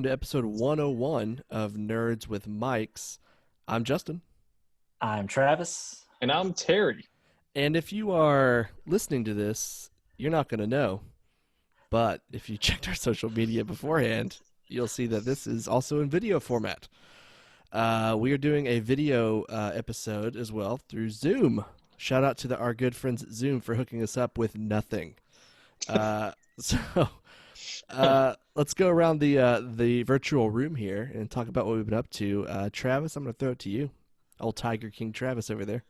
welcome to episode 101 of Nerds with Mics. I'm Justin. I'm Travis. And I'm Terry. And if you are listening to this, you're not going to know. But if you checked our social media beforehand, you'll see that this is also in video format. We are doing a video episode as well through Zoom. Shout out to our good friends at Zoom for hooking us up with nothing. Let's go around the virtual room here and talk about what we've been up to. Travis, I'm going to throw it to you. Old Tiger King Travis over there.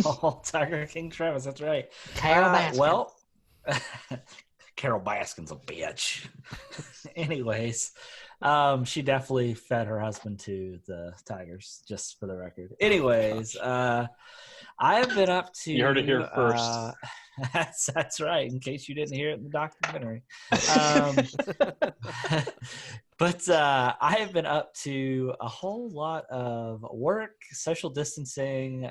Oh, Tiger King Travis, that's right. Carol Baskin. Well, Carol Baskin's a bitch. Anyways, she definitely fed her husband to the Tigers, just for the record. Anyways, I have been up to... You heard it here first. That's right, in case you didn't hear it in the documentary. But I have been up to a whole lot of work, social distancing,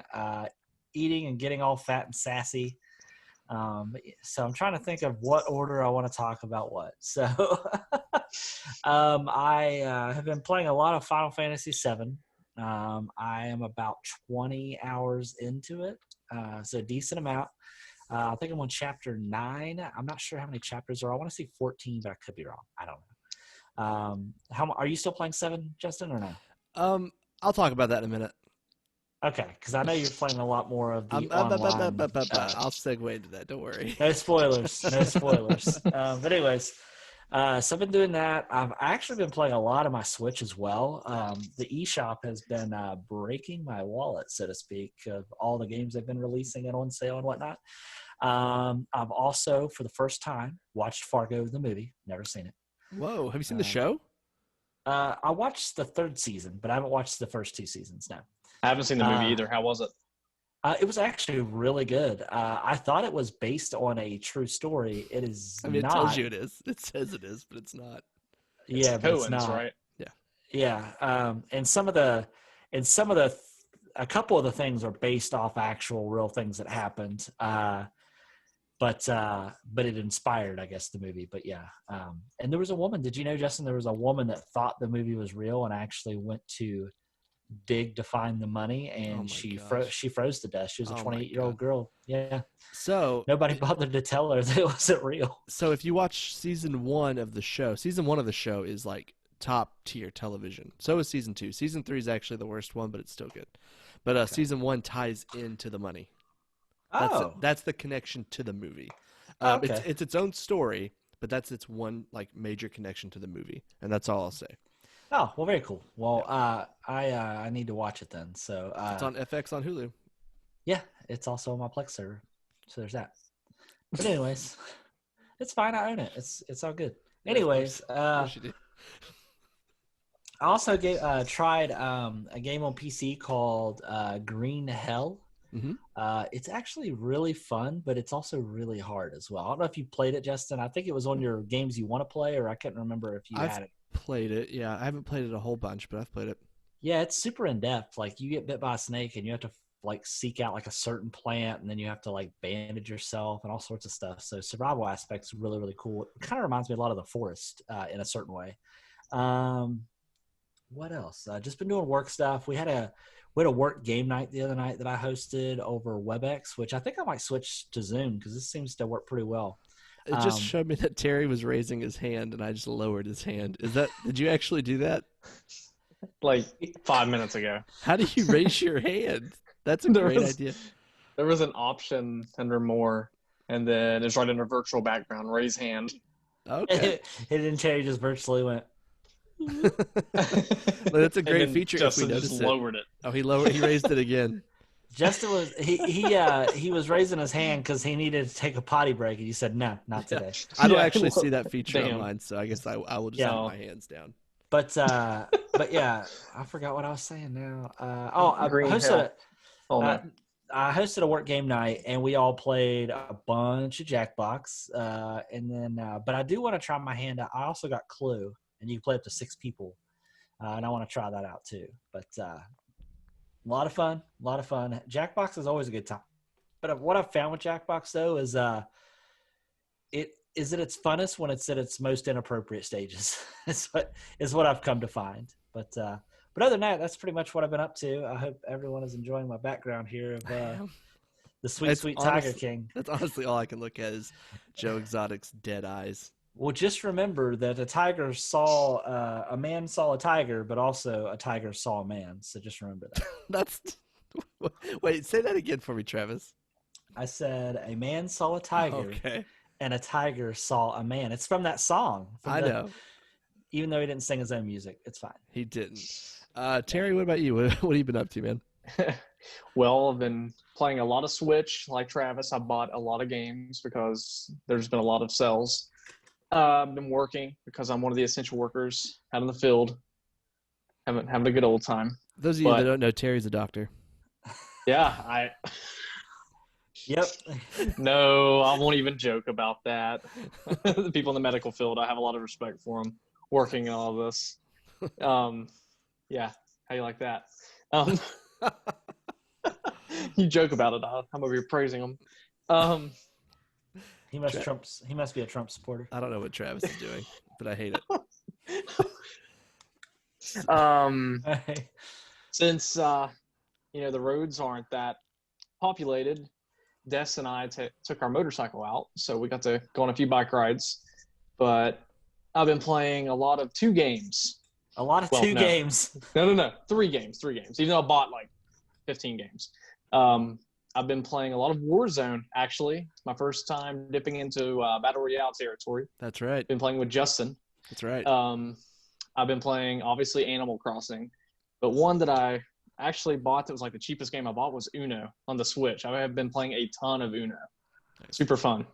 eating and getting all fat and sassy. So I'm trying to think of what order I want to talk about what. So I have been playing a lot of Final Fantasy VII. I am about 20 hours into it, so a decent amount. I think I'm on chapter 9. I'm not sure how many chapters there are. I want to say 14, but I could be wrong. I don't know. How are you still playing 7, Justin, or no? I'll talk about that in a minute. Okay, because I know you're playing a lot more of the online. I'll segue into that. Don't worry. No spoilers. No spoilers. But anyways, so I've been doing that. I've actually been playing a lot of my Switch as well. The eShop has been breaking my wallet, so to speak, of all the games they've been releasing and on sale and whatnot. I've also, for the first time, watched Fargo the movie. Never seen it. Whoa, have you seen the show? I watched the 3rd season, but I haven't watched the first 2 seasons now. I haven't seen the movie either. How was it? It was actually really good. I thought it was based on a true story. It is not. It tells you it is. It says it is, but it's not. Yeah, but it's not. Right? Yeah. A couple of the things are based off actual real things that happened. But it inspired, I guess, the movie. But yeah. And there was a woman. Did you know, Justin, there was a woman that thought the movie was real and actually went to dig to find the money, and she froze to death. She was a 28-year-old girl. Yeah. So nobody bothered to tell her that it wasn't real. So if you watch season 1 of the show is like top tier television. So is season 2. Season 3 is actually the worst one, but it's still good. But okay. Season 1 ties into the money. That's the connection to the movie. Okay. It's its own story, but that's its one like major connection to the movie, and that's all I'll say. Oh, well, very cool. Well, I need to watch it then. So it's on FX on Hulu. Yeah, it's also on my Plex server. So there's that. But anyways, it's fine. I own it. It's all good. Anyways, I also tried a game on PC called Green Hell. Mm-hmm. It's actually really fun, but it's also really hard as well. I don't know if you played it, Justin. I think it was on your games you want to play, or I can't remember if you had it. Played it. Yeah, I haven't played it a whole bunch, but I've played it. Yeah, it's super in depth. Like, you get bit by a snake and you have to like seek out like a certain plant, and then you have to like bandage yourself and all sorts of stuff. So survival aspects really, really cool. It kind of reminds me a lot of The Forest in a certain way. What else? Just been doing work stuff. We had a work game night the other night that I hosted over WebEx, which I think I might switch to Zoom because this seems to work pretty well. It just showed me that Terry was raising his hand, and I just lowered his hand. Did you actually do that? Like 5 minutes ago. How do you raise your hand? That's a great idea. There was an option under more, and then it's right under virtual background, raise hand. Okay. And then Terry just virtually went. Well, that's a great feature. Justin if we just lowered it. Oh, he raised it again. Justin was he was raising his hand because he needed to take a potty break, and you said no, not today. I don't actually see that feature online, so I guess I will just have my hands down. But yeah, I forgot what I was saying now. I hosted a work game night, and we all played a bunch of Jackbox. And then, but I do want to try my hand out. I also got Clue, and you can play up to 6 people, and I want to try that out too. But a lot of fun. Jackbox is always a good time. But what I've found with Jackbox though is it is at its funnest when it's at its most inappropriate stages. is what I've come to find. But other than that, that's pretty much what I've been up to. I hope everyone is enjoying my background here of the sweet Tiger King. That's honestly all I can look at is Joe Exotic's dead eyes. Well, just remember that a man saw a tiger, but also a tiger saw a man. So just remember that. Wait, say that again for me, Travis. I said a man saw a tiger, and a tiger saw a man. It's from that song. I know. Even though he didn't sing his own music, it's fine. He didn't. Terry, what about you? What have you been up to, man? Well, I've been playing a lot of Switch. Like Travis, I bought a lot of games because there's been a lot of sales. I've been working because I'm one of the essential workers out in the field, having a good old time. Those of you that don't know, Terry's a doctor. Yeah, Yep. No, I won't even joke about that. The people in the medical field, I have a lot of respect for them working in all of this. Yeah, how you like that? You joke about it. I'm over here praising them. He must be a Trump supporter. I don't know what Travis is doing, but I hate it. Since the roads aren't that populated, Des and I took our motorcycle out, so we got to go on a few bike rides. But I've been playing a lot of two games. A lot of two games. No. Three games. Even though I bought like 15 games. I've been playing a lot of Warzone, actually. It's my first time dipping into Battle Royale territory. That's right. Been playing with Justin. That's right. I've been playing, obviously, Animal Crossing. But one that I actually bought that was like the cheapest game I bought was Uno on the Switch. I have been playing a ton of Uno. Super fun.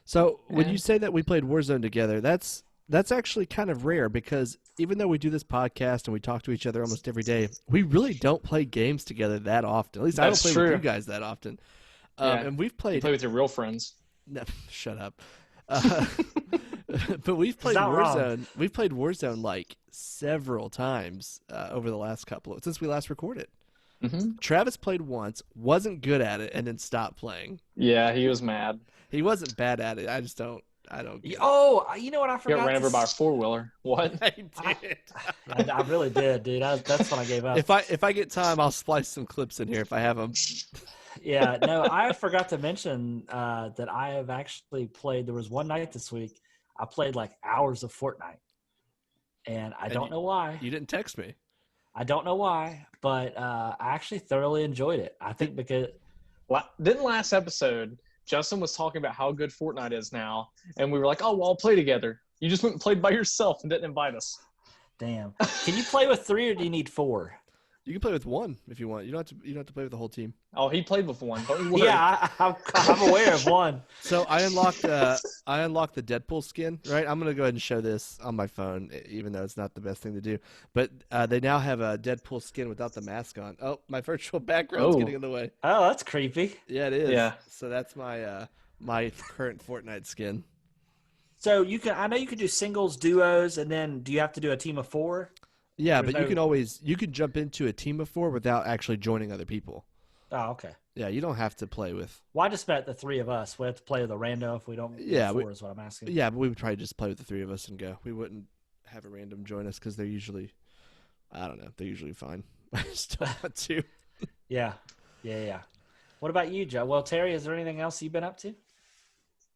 So when you say that we played Warzone together, that's actually kind of rare because even though we do this podcast and we talk to each other almost every day, we really don't play games together that often. At least I don't play with you guys that often. And we've played. You play with your real friends. No, shut up. But we've played Warzone. We've played Warzone like several times over the last since we last recorded. Mm-hmm. Travis played once, wasn't good at it, and then stopped playing. Yeah, he was mad. He wasn't bad at it. I don't. Oh, you know what I forgot? Got ran over by a 4-wheeler. What? I did. I really did, dude. That's when I gave up. If I get time, I'll splice some clips in here if I have them. Yeah, no, I forgot to mention that I have actually played. There was one night this week I played like hours of Fortnite, and I don't know why. You didn't text me. I don't know why, but I actually thoroughly enjoyed it. I think because didn't last episode Justin was talking about how good Fortnite is now, and we were like, "Oh, well, I'll play together." You just went and played by yourself and didn't invite us. Damn. Can you play with 3 or do you need 4? You can play with 1 if you want. You don't have to play with the whole team. Oh, he played with 1. Don't worry. Yeah, I'm aware of 1. So I unlocked the Deadpool skin. Right, I'm gonna go ahead and show this on my phone, even though it's not the best thing to do. But they now have a Deadpool skin without the mask on. Oh, my virtual background's getting in the way. Oh, that's creepy. Yeah, it is. Yeah. So that's my my current Fortnite skin. So I know you can do singles, duos, and then do you have to do a team of 4? Yeah, but you can jump into a team of 4 without actually joining other people. Oh, okay. Yeah, you don't have to play with. Well, I just bet the 3 of us. We have to play with a rando if we don't. Yeah, 4 is what I'm asking. Yeah, but we would probably just play with the 3 of us and go. We wouldn't have a random join us because they're usually, I don't know, they're usually fine. I just don't want to. Yeah. What about you, Joe? Well, Terry, is there anything else you've been up to?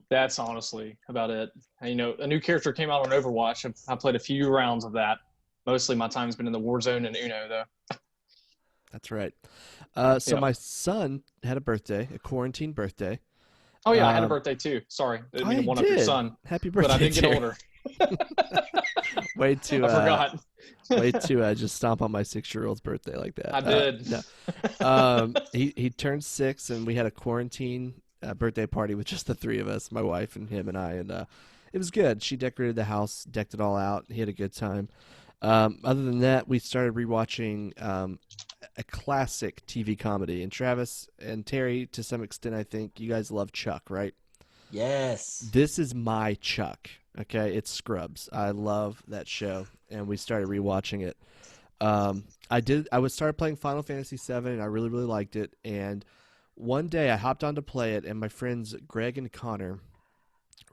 That's honestly about it. A new character came out on Overwatch. I played a few rounds of that. Mostly my time's been in the Warzone and Uno, though. That's right. So my son had a birthday, a quarantine birthday. Oh, yeah, I had a birthday, too. Sorry. I didn't mean to one-up your son. Happy birthday, but I did get older. Way to, I forgot. Way to just stomp on my 6-year-old's birthday like that. I did. No. He turned 6, and we had a quarantine birthday party with just the 3 of us, my wife and him and I, and it was good. She decorated the house, decked it all out. He had a good time. Other than that, we started rewatching a classic TV comedy. And Travis and Terry, to some extent, I think you guys love Chuck, right? Yes. This is my Chuck. Okay, it's Scrubs. I love that show, and we started rewatching it. I started playing Final Fantasy VII, and I really, really liked it. And one day I hopped on to play it, and my friends Greg and Connor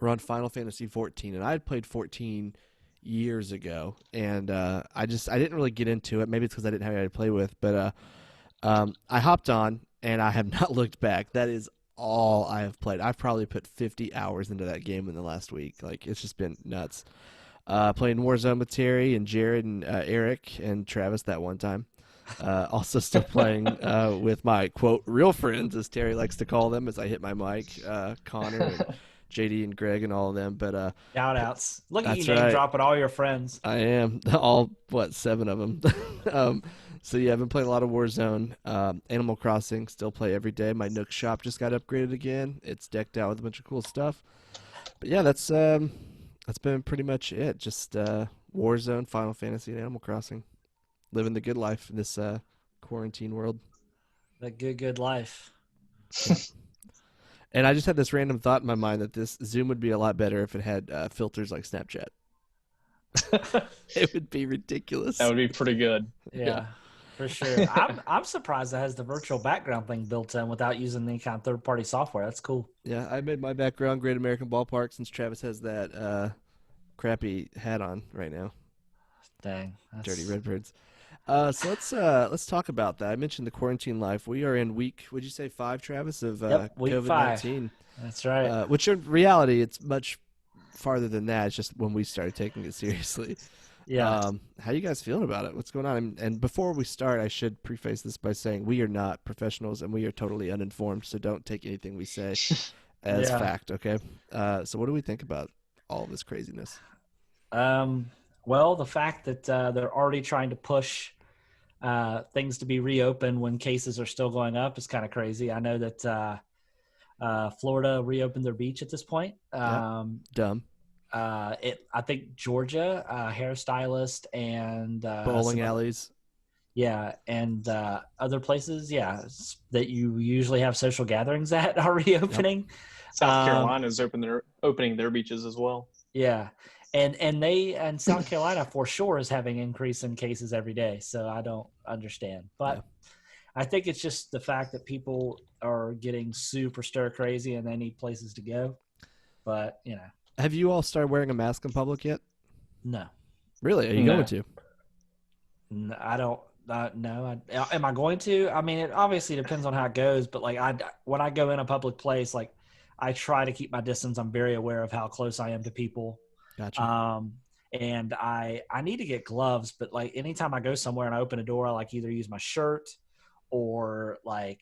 We're on Final Fantasy 14, and I had played 14 years ago, and I didn't really get into it. Maybe it's because I didn't have anybody to play with, but I hopped on, and I have not looked back. That is all I have played. I've probably put 50 hours into that game in the last week. Like, it's just been nuts. Playing Warzone with Terry and Jared and Eric and Travis that one time. Also still playing with my, quote, real friends, as Terry likes to call them, as I hit my mic, Connor and JD and Greg and all of them. But Shout outs. Look at you that's name right. dropping all your friends. I am. All, 7 of them. So, yeah, I've been playing a lot of Warzone. Animal Crossing, still play every day. My Nook shop just got upgraded again. It's decked out with a bunch of cool stuff. But, yeah, that's been pretty much it. Just Warzone, Final Fantasy, and Animal Crossing. Living the good life in this quarantine world. The good life. And I just had this random thought in my mind that this Zoom would be a lot better if it had filters like Snapchat. It would be ridiculous. That would be pretty good. Yeah, for sure. I'm surprised it has the virtual background thing built in without using any kind of third-party software. That's cool. Yeah, I made my background Great American Ballpark since Travis has that crappy hat on right now. Dang. Dirty Redbirds. So let's talk about that. I mentioned the quarantine life. We are in week, would you say 5, Travis, of week COVID-19? 5. That's right. Which in reality, it's much farther than that. It's just when we started taking it seriously. Yeah. How you guys feeling about it? What's going on? And before we start, I should preface this by saying we are not professionals and we are totally uninformed. So don't take anything we say as fact. Okay. So what do we think about all of this craziness? Well, the fact that they're already trying to push things to be reopened when cases are still going up is kind of crazy. I know that Florida reopened their beach at this point. Dumb. I think Georgia, hairstylist and Bowling alleys. Yeah, and other places, that you usually have social gatherings at are reopening. Yep. South Carolina is opening their beaches as well. Yeah. And South Carolina for sure is having increase in cases every day. So I don't understand. But I think it's just the fact that people are getting super stir crazy and they need places to go. But, Have you all started wearing a mask in public yet? No. Really? Are you going to? I don't. No. Am I going to? I mean, it obviously depends on how it goes. But when I go in a public place, I try to keep my distance. I'm very aware of how close I am to people. Gotcha. And I need to get gloves, but anytime I go somewhere and I open a door, I either use my shirt or I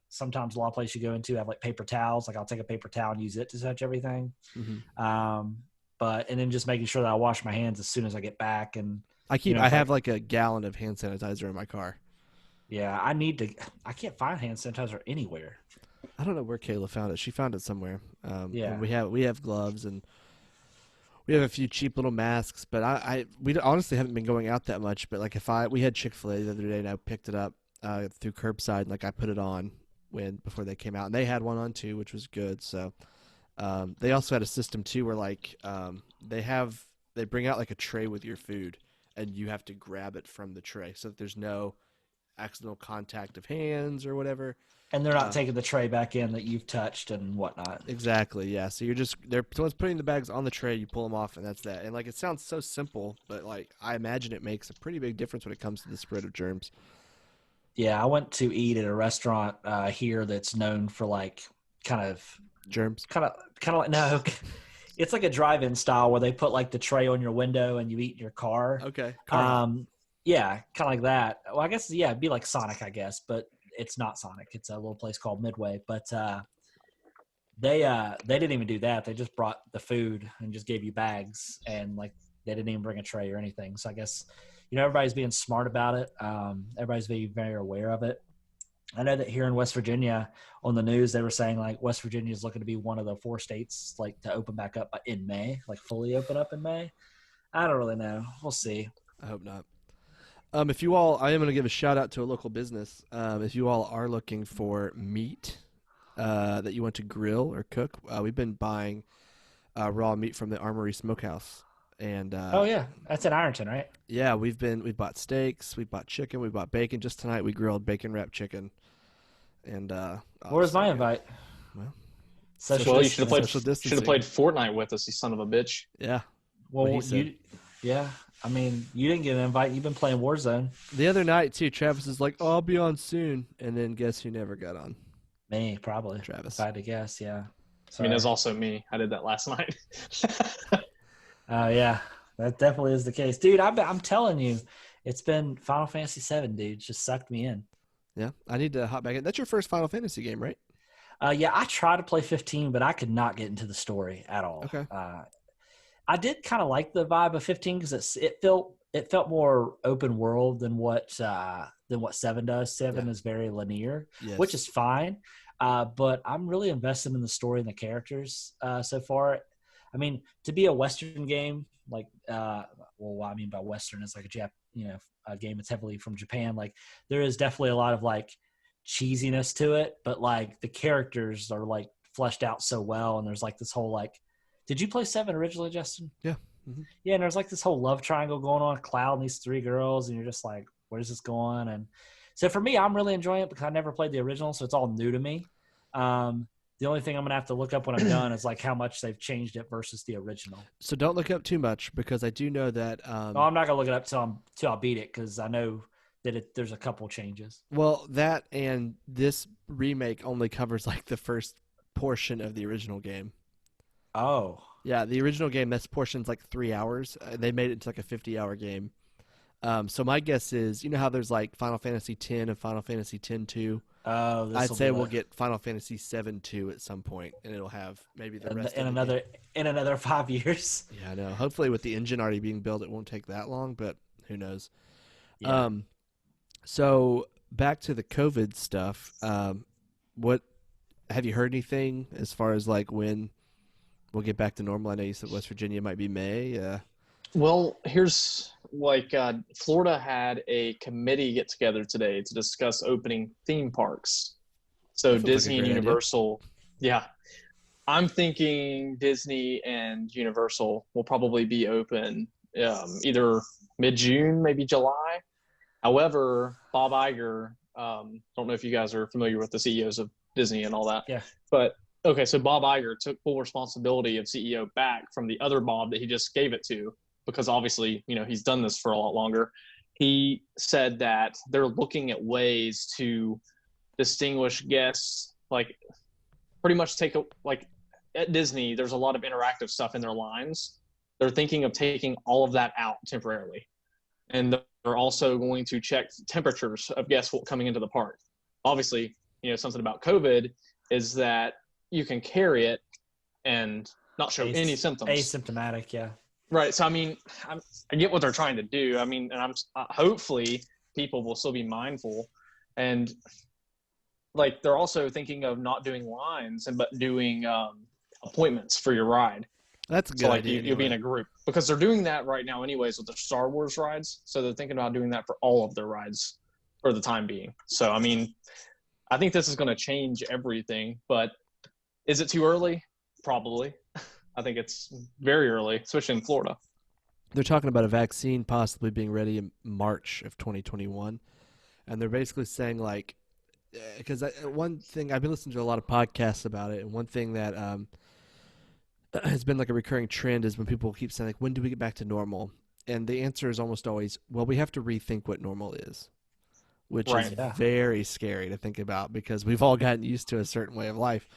sometimes a lot of places you go into have paper towels. I'll take a paper towel and use it to touch everything. Mm-hmm. And then just making sure that I wash my hands as soon as I get back. And I have a gallon of hand sanitizer in my car. Yeah, I can't find hand sanitizer anywhere. I don't know where Kayla found it. She found it somewhere. Yeah. We have gloves and we have a few cheap little masks, but we honestly haven't been going out that much. But we had Chick-fil-A the other day and I picked it up through curbside and I put it on before they came out and they had one on too, which was good. So they also had a system too where they bring out a tray with your food and you have to grab it from the tray so that there's no accidental contact of hands or whatever. And they're not taking the tray back in that you've touched and whatnot. Exactly, yeah. So someone's putting the bags on the tray, you pull them off, and that's that. And it sounds so simple, but I imagine it makes a pretty big difference when it comes to the spread of germs. Yeah, I went to eat at a restaurant here that's known for kind of germs. Kind of no, it's like a drive-in style where they put the tray on your window and you eat in your car. Okay. Yeah, kind of like that. Well, I guess it'd be like Sonic, I guess, but it's not Sonic. It's a little place called Midway, but they didn't even do that. They just brought the food and just gave you bags, and they didn't even bring a tray or anything. So I guess everybody's being smart about it. Everybody's being very aware of it. I know that here in West Virginia on the news they were saying West Virginia is looking to be one of the 4 states to open back up in May, fully open up in May. I don't really know. We'll see. I hope not. If you all, I am going to give a shout out to a local business. If you all are looking for meat that you want to grill or cook, we've been buying raw meat from the Armory Smokehouse. And oh yeah, that's in Ironton, right? Yeah, we bought steaks, we bought chicken, we bought bacon. Just tonight we grilled bacon wrapped chicken. And where's my invite? Well, Social Well, you should have played. Social Should have distancing. played Fortnite with us, you son of a bitch. Yeah. Well, What he said. yeah. I mean, you didn't get an invite. You've been playing Warzone. The other night too, Travis is like, "Oh, I'll be on soon," and then guess who never got on? Me, probably. Travis. If I had to guess, yeah. I mean, Sorry. that's also me. I did that last night. Yeah, that definitely is the case, dude. I'm telling you, it's been Final Fantasy VII, dude. Just sucked me in. Yeah, I need to hop back in. That's your first Final Fantasy game, right? Yeah, I tried to play 15, but I could not get into the story at all. Okay. I did kind of like the vibe of 15 because it felt more open world than what 7 does. 7 is very linear, Yes. which is fine. But I'm really invested in the story and the characters so far. I mean, to be a Western game, like, what I mean by Western is like a game that's heavily from Japan. Like, there is definitely a lot of like cheesiness to it, but like the characters are like fleshed out so well, and there's like this whole like. Did you play 7 originally, Justin? Yeah. Mm-hmm. Yeah, and there's like this whole love triangle going on, Cloud and these 3 girls, and you're just like, where's this going? And so for me, I'm really enjoying it because I never played the original, so it's all new to me. The only thing I'm gonna have to look up when I'm done is like how much they've changed it versus the original. So don't look up too much because I do know that. No, I'm not gonna look it up till I beat it because I know that there's a couple changes. Well, that and this remake only covers like the first portion of the original game. Oh, Yeah, the original game, that's portion's like 3 hours. They made it into like a 50-hour game. So my guess is, you know how there's like Final Fantasy X and Final Fantasy X-2? oh, I'd say we'll get Final Fantasy 7-2 at some point, and it'll have maybe the rest in of the game. another 5 years. Yeah, I know. Hopefully with the engine already being built, it won't take that long, but who knows. Yeah. So back to the COVID stuff. What have you heard anything as far as like when we'll get back to normal? I know you said West Virginia might be May. Well, here's like Florida had a committee get together today to discuss opening theme parks. So That feels like a Disney and great idea. Universal, yeah. I'm thinking Disney and Universal will probably be open either mid-June, maybe July. However, Bob Iger, don't know if you guys are familiar with the CEOs of Disney and all that. Yeah. But okay, so Bob Iger took full responsibility of CEO back from the other Bob that he just gave it to, because obviously, he's done this for a lot longer. He said that they're looking at ways to distinguish guests, like pretty much like at Disney, there's a lot of interactive stuff in their lines. They're thinking of taking all of that out temporarily. And they're also going to check temperatures of guests coming into the park. Obviously, something about COVID is that you can carry it and not show any symptoms. Asymptomatic, yeah. Right. So, I mean, I get what they're trying to do. I mean, and hopefully people will still be mindful. And like, they're also thinking of not doing lines but doing appointments for your ride. That's a good So like idea. you'll be in a group, because they're doing that right now anyways with the Star Wars rides. So they're thinking about doing that for all of their rides for the time being. So, I mean, I think this is going to change everything, but is it too early? Probably. I think it's very early, especially in Florida. They're talking about a vaccine possibly being ready in March of 2021. And they're basically saying like, because one thing, I've been listening to a lot of podcasts about it, and one thing that has been like a recurring trend is when people keep saying like, when do we get back to normal? And the answer is almost always, well, we have to rethink what normal is, which is very scary to think about because we've all gotten used to a certain way of life.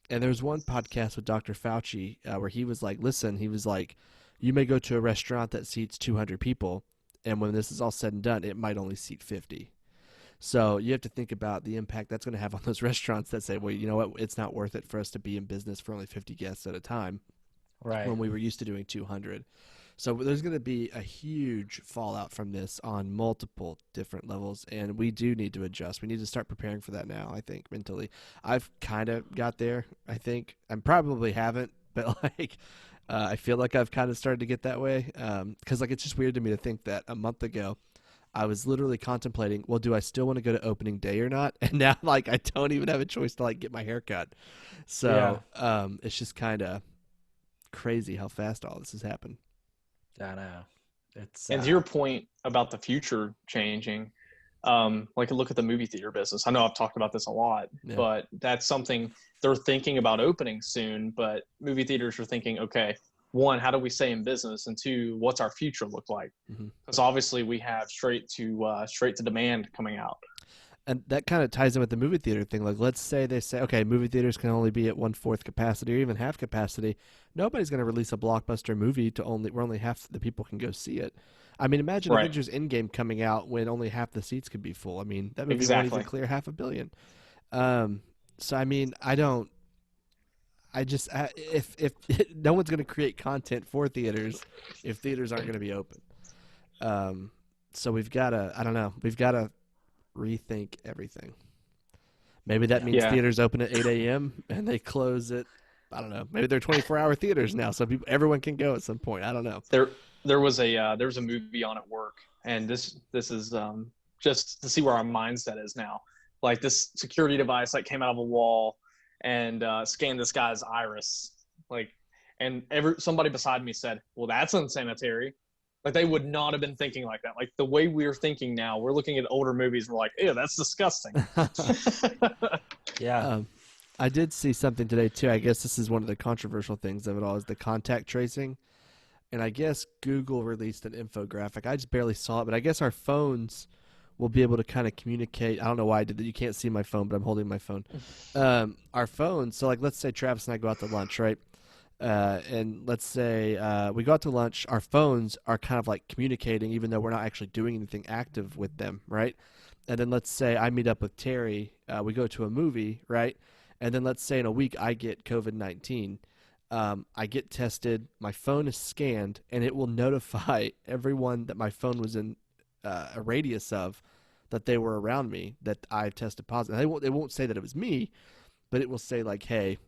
And there's one podcast with Dr. Fauci where he was like, listen, he was like, you may go to a restaurant that seats 200 people, and when this is all said and done, it might only seat 50. So you have to think about the impact that's going to have on those restaurants that say, well, you know what, it's not worth it for us to be in business for only 50 guests at a time, right? When we were used to doing 200. So there's going to be a huge fallout from this on multiple different levels, and we do need to adjust. We need to start preparing for that now, I think, mentally. I've kind of got there, I think. I probably haven't, but like I feel like I've kind of started to get that way because like it's just weird to me to think that a month ago I was literally contemplating, well, do I still want to go to opening day or not? And now like I don't even have a choice to like get my hair cut. So it's just kind of crazy how fast all this has happened. I know. It's and to your point about the future changing, like look at the movie theater business. I know I've talked about this a lot, Yeah. but that's something they're thinking about opening soon. But movie theaters are thinking, okay, one, how do we stay in business, and two, what's our future look like? Because obviously we have straight to demand coming out. And that kind of ties in with the movie theater thing. Like, let's say they say, okay, movie theaters can only be at 1/4 capacity or even half capacity. Nobody's going to release a blockbuster movie where only half the people can go see it. I mean, imagine Right. Avengers Endgame coming out when only half the seats could be full. I mean, that movie won't even Exactly. clear $500 million. So I mean, if no one's going to create content for theaters if theaters aren't going to be open. So we've got to, I don't know, we've got to rethink everything. Maybe that means Yeah. theaters open at 8 a.m. and they close at, I don't know, maybe they're 24-hour theaters now, so everyone can go at some point. I don't know. There was a movie on at work, and this is just to see where our mindset is now. Like this security device like came out of a wall and scanned this guy's iris, like, and somebody beside me said, "Well, that's unsanitary." Like they would not have been thinking like that. Like the way we're thinking now, we're looking at older movies and we're like, "Ew, that's disgusting." Yeah. I did see something today too. I guess this is one of the controversial things of it all is the contact tracing. And I guess Google released an infographic. I just barely saw it, but I guess our phones will be able to kind of communicate. I don't know why I did that. You can't see my phone, but I'm holding my phone. Our phones, so like let's say Travis and I go out to lunch, right? And let's say we go out to lunch, our phones are kind of like communicating even though we're not actually doing anything active with them, right? And then let's say I meet up with Terry, we go to a movie, right? And then let's say in a week I get COVID-19. I get tested, my phone is scanned, and it will notify everyone that my phone was in a radius of that they were around me that I tested positive. They won't say that it was me, but it will say like, hey,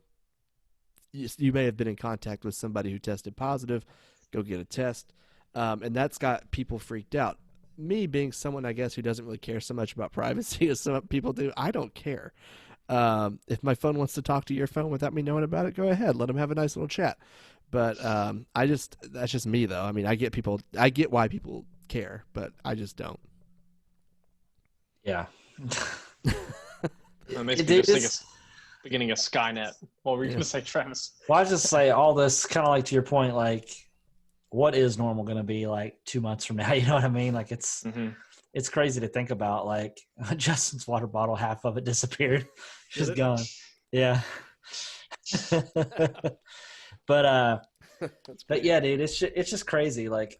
you may have been in contact with somebody who tested positive. Go get a test. And that's got people freaked out. Me being someone, I guess, who doesn't really care so much about privacy as some people do, I don't care. If my phone wants to talk to your phone without me knowing about it, go ahead. Let them have a nice little chat. But that's just me, though. I mean, I get why people care, but I just don't. Yeah. It makes me just think of beginning of Skynet. What were you going to say, Travis? Well, I just say all this kind of like to your point, like what is normal going to be like 2 months from now? You know what I mean? Like it's crazy to think about. Like Justin's water bottle, half of it disappeared. Just gone. Yeah. But yeah, dude, it's just crazy. Like,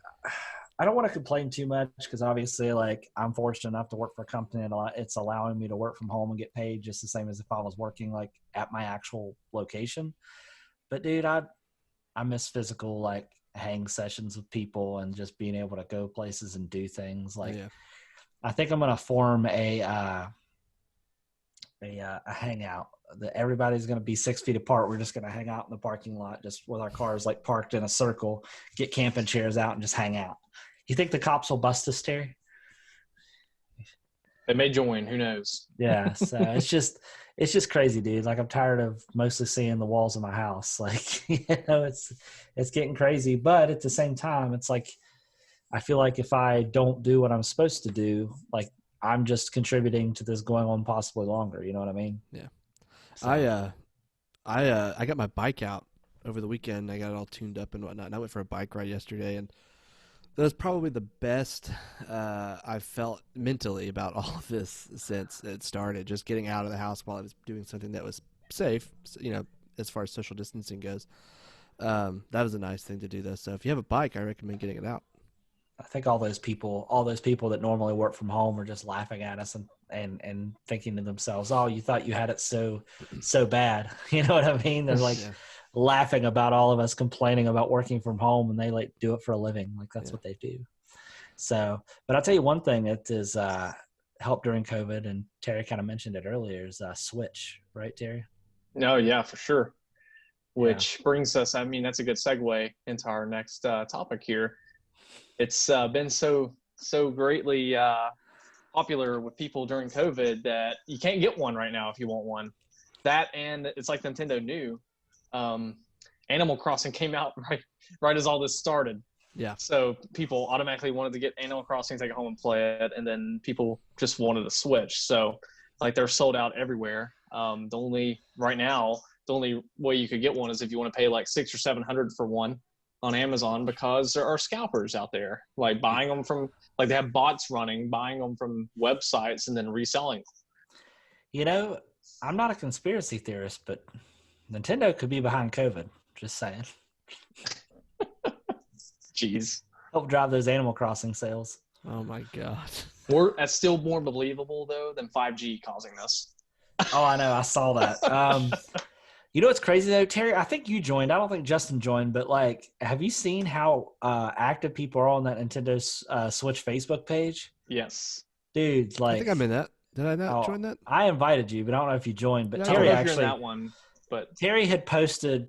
I don't want to complain too much because obviously, like, I'm fortunate enough to work for a company and it's allowing me to work from home and get paid just the same as if I was working like at my actual location. But dude, I miss physical like hang sessions with people and just being able to go places and do things. Like, I think I'm gonna form a hangout that everybody's going to be 6 feet apart. We're just going to hang out in the parking lot, just with our cars like parked in a circle, get camping chairs out and just hang out. You think the cops will bust us, Terry? They may join. Who knows? Yeah. So it's just crazy, dude. Like I'm tired of mostly seeing the walls of my house. Like, you know, it's getting crazy, but at the same time, it's like, I feel like if I don't do what I'm supposed to do, like I'm just contributing to this going on possibly longer. You know what I mean? Yeah. So. I got my bike out over the weekend. I got it all tuned up and whatnot. And I went for a bike ride yesterday, and that was probably the best I've felt mentally about all of this since it started. Just getting out of the house while I was doing something that was safe, you know, as far as social distancing goes. That was a nice thing to do, though. So if you have a bike, I recommend getting it out. I think all those people that normally work from home are just laughing at us and thinking to themselves, "Oh, you thought you had it so bad." You know what I mean? They're like laughing about all of us complaining about working from home, and they like do it for a living. Like that's what they do. So, but I'll tell you one thing that has helped during COVID, and Terry kind of mentioned it earlier, is Switch, right, Terry? No, yeah, for sure. Which brings us, I mean, that's a good segue into our next topic here. It's been so greatly popular with people during COVID that you can't get one right now if you want one. That, and it's like Nintendo knew. Animal Crossing came out right as all this started. Yeah. So people automatically wanted to get Animal Crossing, take it home and play it, and then people just wanted to switch. So like they're sold out everywhere. Right now, the only way you could get one is if you want to pay like $600 or $700 for one on Amazon, because there are scalpers out there like buying them from, like they have bots running, buying them from websites and then reselling them. You know, I'm not a conspiracy theorist, but Nintendo could be behind COVID. Just saying. Jeez. Help drive those Animal Crossing sales. Oh my god. That's still more believable though than 5G causing this. Oh, I know. I saw that. You know what's crazy though, Terry? I think you joined. I don't think Justin joined, but like, have you seen how active people are on that Nintendo Switch Facebook page? Yes. Dude, like, I think I'm in that. Did I not join that? I invited you, but I don't know if you joined. But Yeah, Terry I don't know if you're actually in that one, but Terry had posted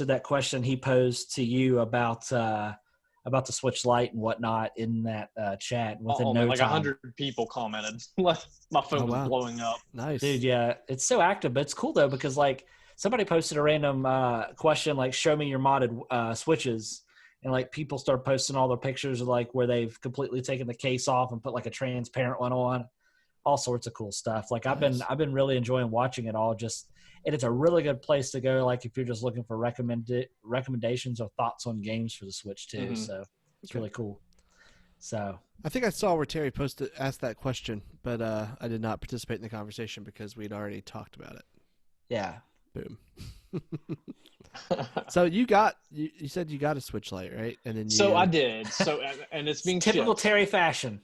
that question he posed to you about the Switch Lite and whatnot in that chat. Within no like time, 100 people commented. My phone was blowing up. Nice, dude. Yeah, it's so active, but it's cool though because like somebody posted a random question like, "Show me your modded Switches," and like people start posting all their pictures of like where they've completely taken the case off and put like a transparent one on. All sorts of cool stuff. Like Nice. I've been really enjoying watching it all. And it's a really good place to go. Like if you're just looking for recommendations or thoughts on games for the Switch too. Mm-hmm. So it's really cool. So I think I saw where Terry asked that question, but I did not participate in the conversation because we'd already talked about it. yeah, Boom. So you said you got a Switch Lite, right? And then So I did. So and it's being typical shipped. Terry fashion.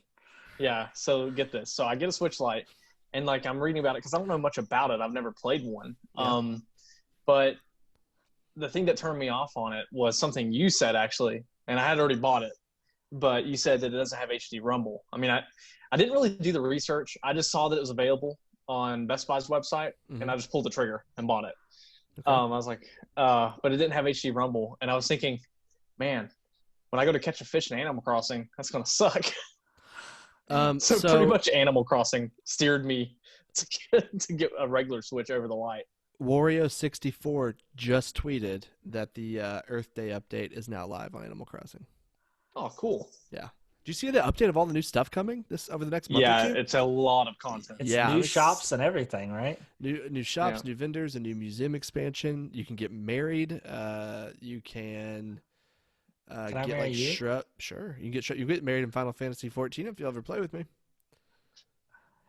Yeah. So get this. So I get a Switch Lite, and like I'm reading about it because I don't know much about it. I've never played one. Yeah. But the thing that turned me off on it was something you said actually, and I had already bought it, but you said that it doesn't have HD Rumble. I mean, I didn't really do the research. I just saw that it was available on Best Buy's website, and I just pulled the trigger and bought it. Okay. I was like, but it didn't have HD Rumble, and I was thinking, man, when I go to catch a fish in Animal Crossing, that's gonna suck. So pretty much Animal Crossing steered me to get a regular Switch over the Lite. Wario64 just tweeted that the Earth Day update is now live on Animal Crossing. Oh, cool. Yeah. Do you see the update of all the new stuff coming over the next month Yeah, or two? it's a lot of content. It's new shops and everything, right? New shops, new vendors, a new museum expansion. You can get married. You can get marry you? Sure. You get married in Final Fantasy 14 if you ever play with me.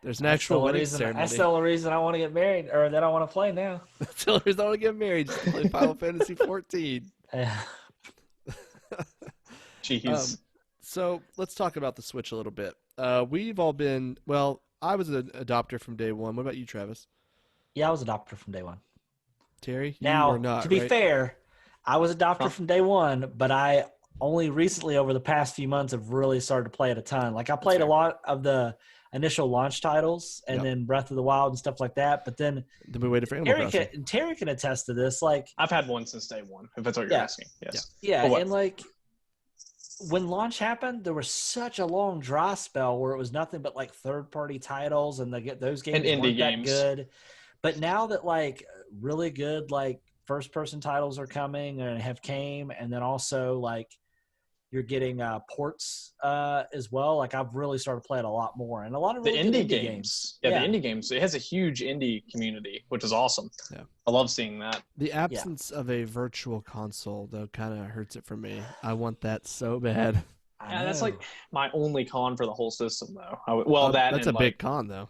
There's an actual wedding ceremony. That's the only reason I want to get married, or that I want to play now. That's the only reason I want to get married. Just to play Final Fantasy 14. Jeez. So let's talk about the Switch a little bit. We've all been, well, I was an adopter from day one. What about you, Travis? Yeah, I was adopter from day one. Terry, now, you were not, to be right? fair, I was adopter from day one, but I only recently, over the past few months, have really started to play it a ton. Like I played a lot of the initial launch titles and then Breath of the Wild and stuff like that. But then we waited for Animal Crossing. Terry can attest to this. Like I've had one since day one, if that's what you're asking. Yes. Yeah, and like when launch happened, there was such a long dry spell where it was nothing but like third-party titles, and those games and indie weren't games. that good. But now that like really good like first-person titles are coming and have came, and then also like you're getting ports as well. Like I've really started playing a lot more, and a lot of really the good indie games. Yeah, the indie games. It has a huge indie community, which is awesome. Yeah, I love seeing that. The absence of a virtual console though kind of hurts it for me. I want that so bad. Yeah, that's like my only con for the whole system, though. That's a big con, though.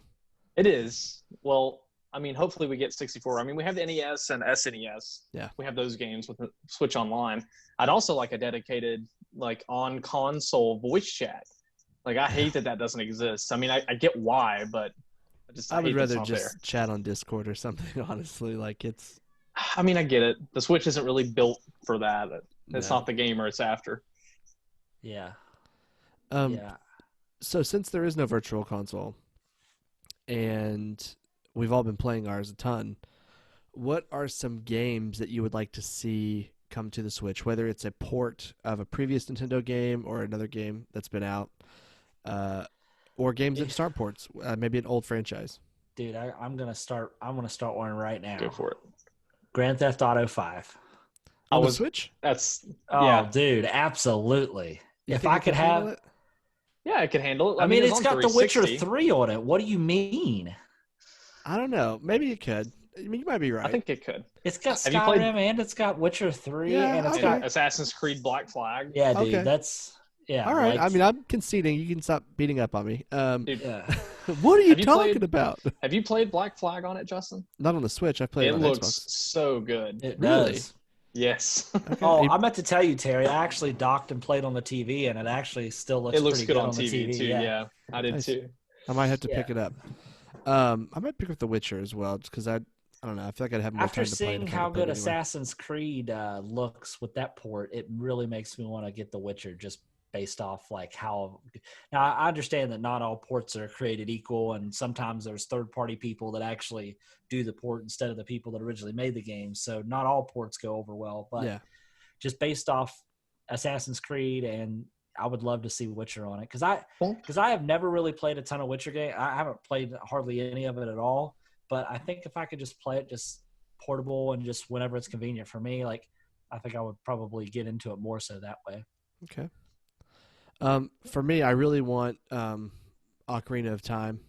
It is. Well, I mean, hopefully we get 64. I mean, we have the NES and SNES. Yeah. We have those games with the Switch Online. I'd also like a dedicated, like, on-console voice chat. Like, I hate that doesn't exist. I mean, I get why, but I would rather just chat on Discord or something, honestly. Like, it's... I mean, I get it. The Switch isn't really built for that. It's not the gamer it's after. Yeah. So since there is no virtual console, and we've all been playing ours a ton, what are some games that you would like to see come to the Switch, whether it's a port of a previous Nintendo game or another game that's been out, or games that start ports, maybe an old franchise? Dude, I'm gonna start one right now. Go for it. Grand Theft Auto 5. On the Switch? That's Oh, dude, absolutely. You If think I it could can handle have, it? Yeah, it can handle it. I mean, it's it's on got The Witcher 360. 3 on it. What do you mean? I don't know. Maybe it could. I mean, you might be right. I think it could. It's got Have you played Skyrim and it's got Witcher 3 Yeah, and it's okay. got Assassin's Creed Black Flag? Yeah, dude, Okay. that's All right. like, I mean, I'm conceding. You can stop beating up on me. Dude, yeah. What are you Have you talking played- about? have you played Black Flag on it, Justin? Not on the Switch. I played it It on looks Xbox. so good. It Really? does. Yes. Okay. Oh, I meant to tell you, Terry. I actually docked and played on the TV, and it actually still looks It looks pretty good on the TV, TV. too. Yeah, I did Nice. too. I might have to Yeah. pick it up. I might pick up The Witcher as well, just because I don't know. I feel like I'd have more After time to play. seeing if I how could play good it anywhere. Assassin's Creed looks with that port, it really makes me want to get The Witcher just based off like how. Now I understand that not all ports are created equal, and sometimes there's third-party people that actually do the port instead of the people that originally made the game. So not all ports go over well, but Yeah. just based off Assassin's Creed, and I would love to see Witcher on it because I have never really played a ton of Witcher game. I haven't played hardly any of it at all. But I think if I could just play it just portable and just whenever it's convenient for me, like I think I would probably get into it more so that way. Okay. For me, I really want Ocarina of Time,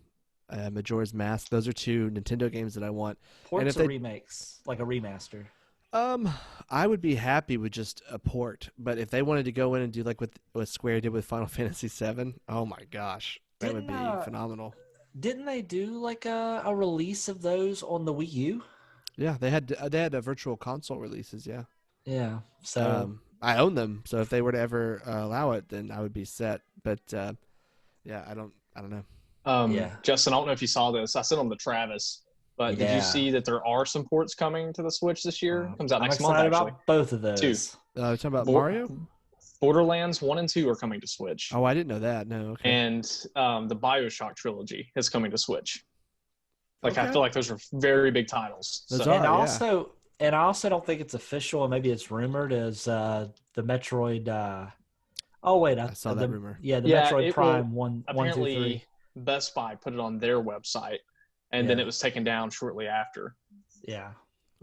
Majora's Mask. Those are two Nintendo games that I want. Ports if or they- remakes, like a remaster. I would be happy with just a port, but if they wanted to go in and do like what Square did with Final Fantasy VII, oh my gosh, that would be phenomenal. Didn't they do like a release of those on the Wii U? Yeah, they had a virtual console releases. Yeah. Yeah. So I own them, so if they were to ever allow it, then I would be set. But yeah, I don't know. Yeah. Justin, I don't know if you saw this. I sent them to Travis, but did Yeah. you see that there are some ports coming to the Switch this year? Comes out I'm next month, excited actually. about both of those. Two. Talking about Bo- Mario? Borderlands 1 and 2 are coming to Switch. Oh, I didn't know that. No. Okay. And the BioShock trilogy is coming to Switch. Like, I Okay. feel like those are very big titles. Those So- are. And yeah. I also don't think it's official, and maybe it's rumored as the Metroid. Oh wait, I saw that rumor. Yeah, the Yeah, Metroid it Prime will- 1, 2, apparently 3. Best Buy put it on their website, and then Yeah. it was taken down shortly after. Yeah,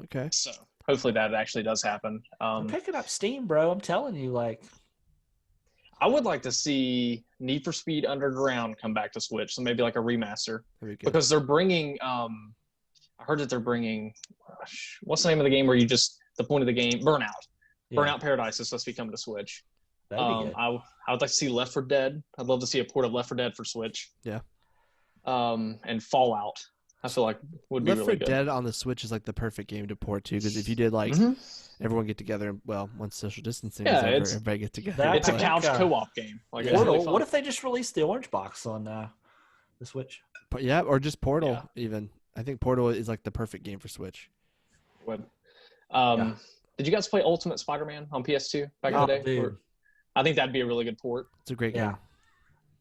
Okay. So hopefully that actually does happen. I'm picking up Steam, bro. I'm telling you, like, I would like to see Need for Speed Underground come back to Switch, so maybe like a remaster, Very good. because they're bringing. I heard that they're bringing. What's the name of the game where you just the point of the game? Burnout. yeah, Burnout Paradise is supposed to be coming to Switch. that'd be good. I would like to see Left 4 Dead. I'd love to see a port of Left 4 Dead for Switch. Yeah. And Fallout. I feel like would be Left 4 really good. Dead on the Switch is like the perfect game to port to, because if you did like Mhm. everyone get together, well, once social distancing Yeah, is over, it's- everybody get together. That- It's a I couch think, co-op game. Like Yeah. it's really Portal. fun. What if they just released the orange box on the Switch? Yeah, or just Portal Yeah. even. I think Portal is like the perfect game for Switch. Would. Yeah. Did you guys play Ultimate Spider-Man on PS2 back in Oh, the day? dude. I think that'd be a really good port. It's a great Yeah. game.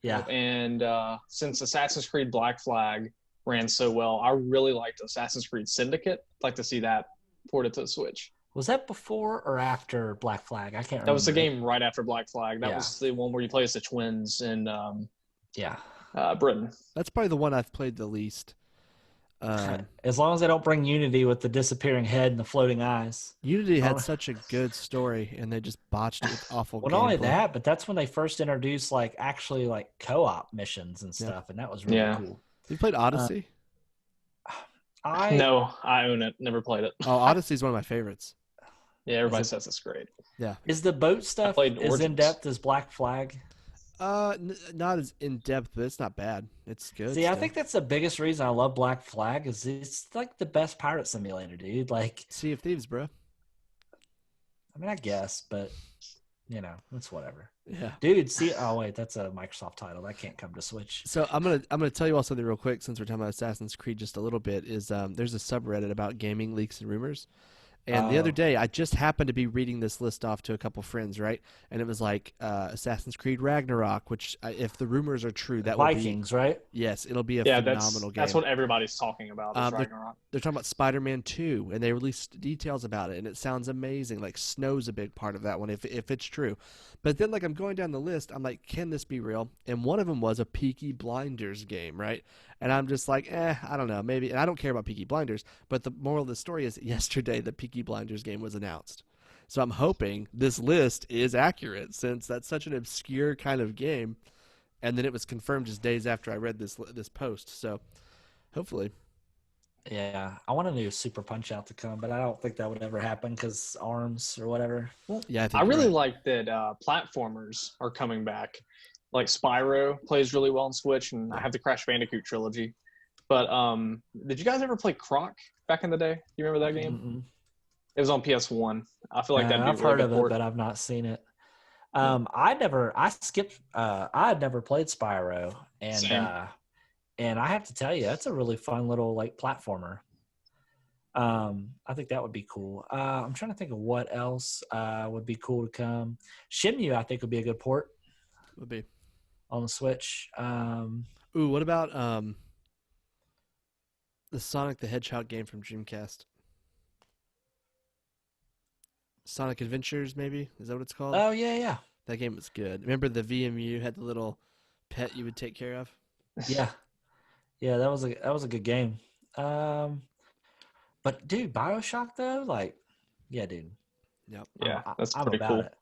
Yeah, And since Assassin's Creed Black Flag ran so well, I really liked Assassin's Creed Syndicate. I'd like to see that ported to the Switch. was that before or after Black Flag? I can't remember. That was the game right after Black Flag. That Yeah. was the one where you play as the twins in Yeah. Britain. That's probably the one I've played the least. As long as they don't bring Unity with the disappearing head and the floating eyes. Unity had Oh. such a good story, and they just botched it with awful. Well, not only gameplay. that, but that's when they first introduced like actually like co-op missions and Yeah. stuff, and that was really Yeah. cool. You played Odyssey? No, I own it. Never played it. Oh, Odyssey is one of my favorites. Yeah, everybody Is it- says it's great. Is the boat stuff played as in Origins. depth as Black Flag? Not as in depth, but it's not bad. It's good. See, I still. think that's the biggest reason I love Black Flag is it's like the best pirate simulator, dude. Like, Sea of Thieves, bro. I mean, I guess, but you know, it's whatever. Yeah. Dude, see, oh wait, that's a Microsoft title. That can't come to Switch. So I'm gonna tell you all something real quick, since we're talking about Assassin's Creed just a little bit. Is there's a subreddit about gaming leaks and rumors, and the other Oh. day I just happened to be reading this list off to a couple friends, right? And it was like Assassin's Creed Ragnarok, which if the rumors are true, that will be Vikings, right? yes, it'll be a Yeah, phenomenal game. that's what everybody's talking about. Is they're- Ragnarok. They're talking about Spider-Man 2, and they released details about it, and it sounds amazing. Like, snow's a big part of that one, if it's true. But then, like, I'm going down the list, I'm like, can this be real? And one of them was a Peaky Blinders game, right? And I'm just like, I don't know, maybe. And I don't care about Peaky Blinders, but the moral of the story is yesterday the Peaky Blinders game was announced. So I'm hoping this list is accurate since that's such an obscure kind of game. And then it was confirmed just days after I read this post. So hopefully. Yeah, I want a new Super Punch Out to come, but I don't think that would ever happen because ARMS or whatever. Yeah, I think I really right. like that platformers are coming back. Like Spyro plays really well on Switch, and I have the Crash Bandicoot trilogy. But did you guys ever play Croc back in the day? You remember that game? Mm-mm. It was on PS1. I feel like that'd be a I've really heard good of it, port. but I've not seen it. I had never played Spyro, Same. and I have to tell you, that's a really fun little like platformer. I think that would be cool. I'm trying to think of what else would be cool to come. Shenmue, I think, would be a good port Would be. on the Switch. Ooh, what about the Sonic the Hedgehog game from Dreamcast? Sonic Adventures, maybe? Is that what it's called? Oh yeah. That game was good. Remember the VMU had the little pet you would take care of? Yeah. That was a good game. But dude, BioShock though, like, yeah, dude. Yep. Yeah, that's I'm pretty about cool. it.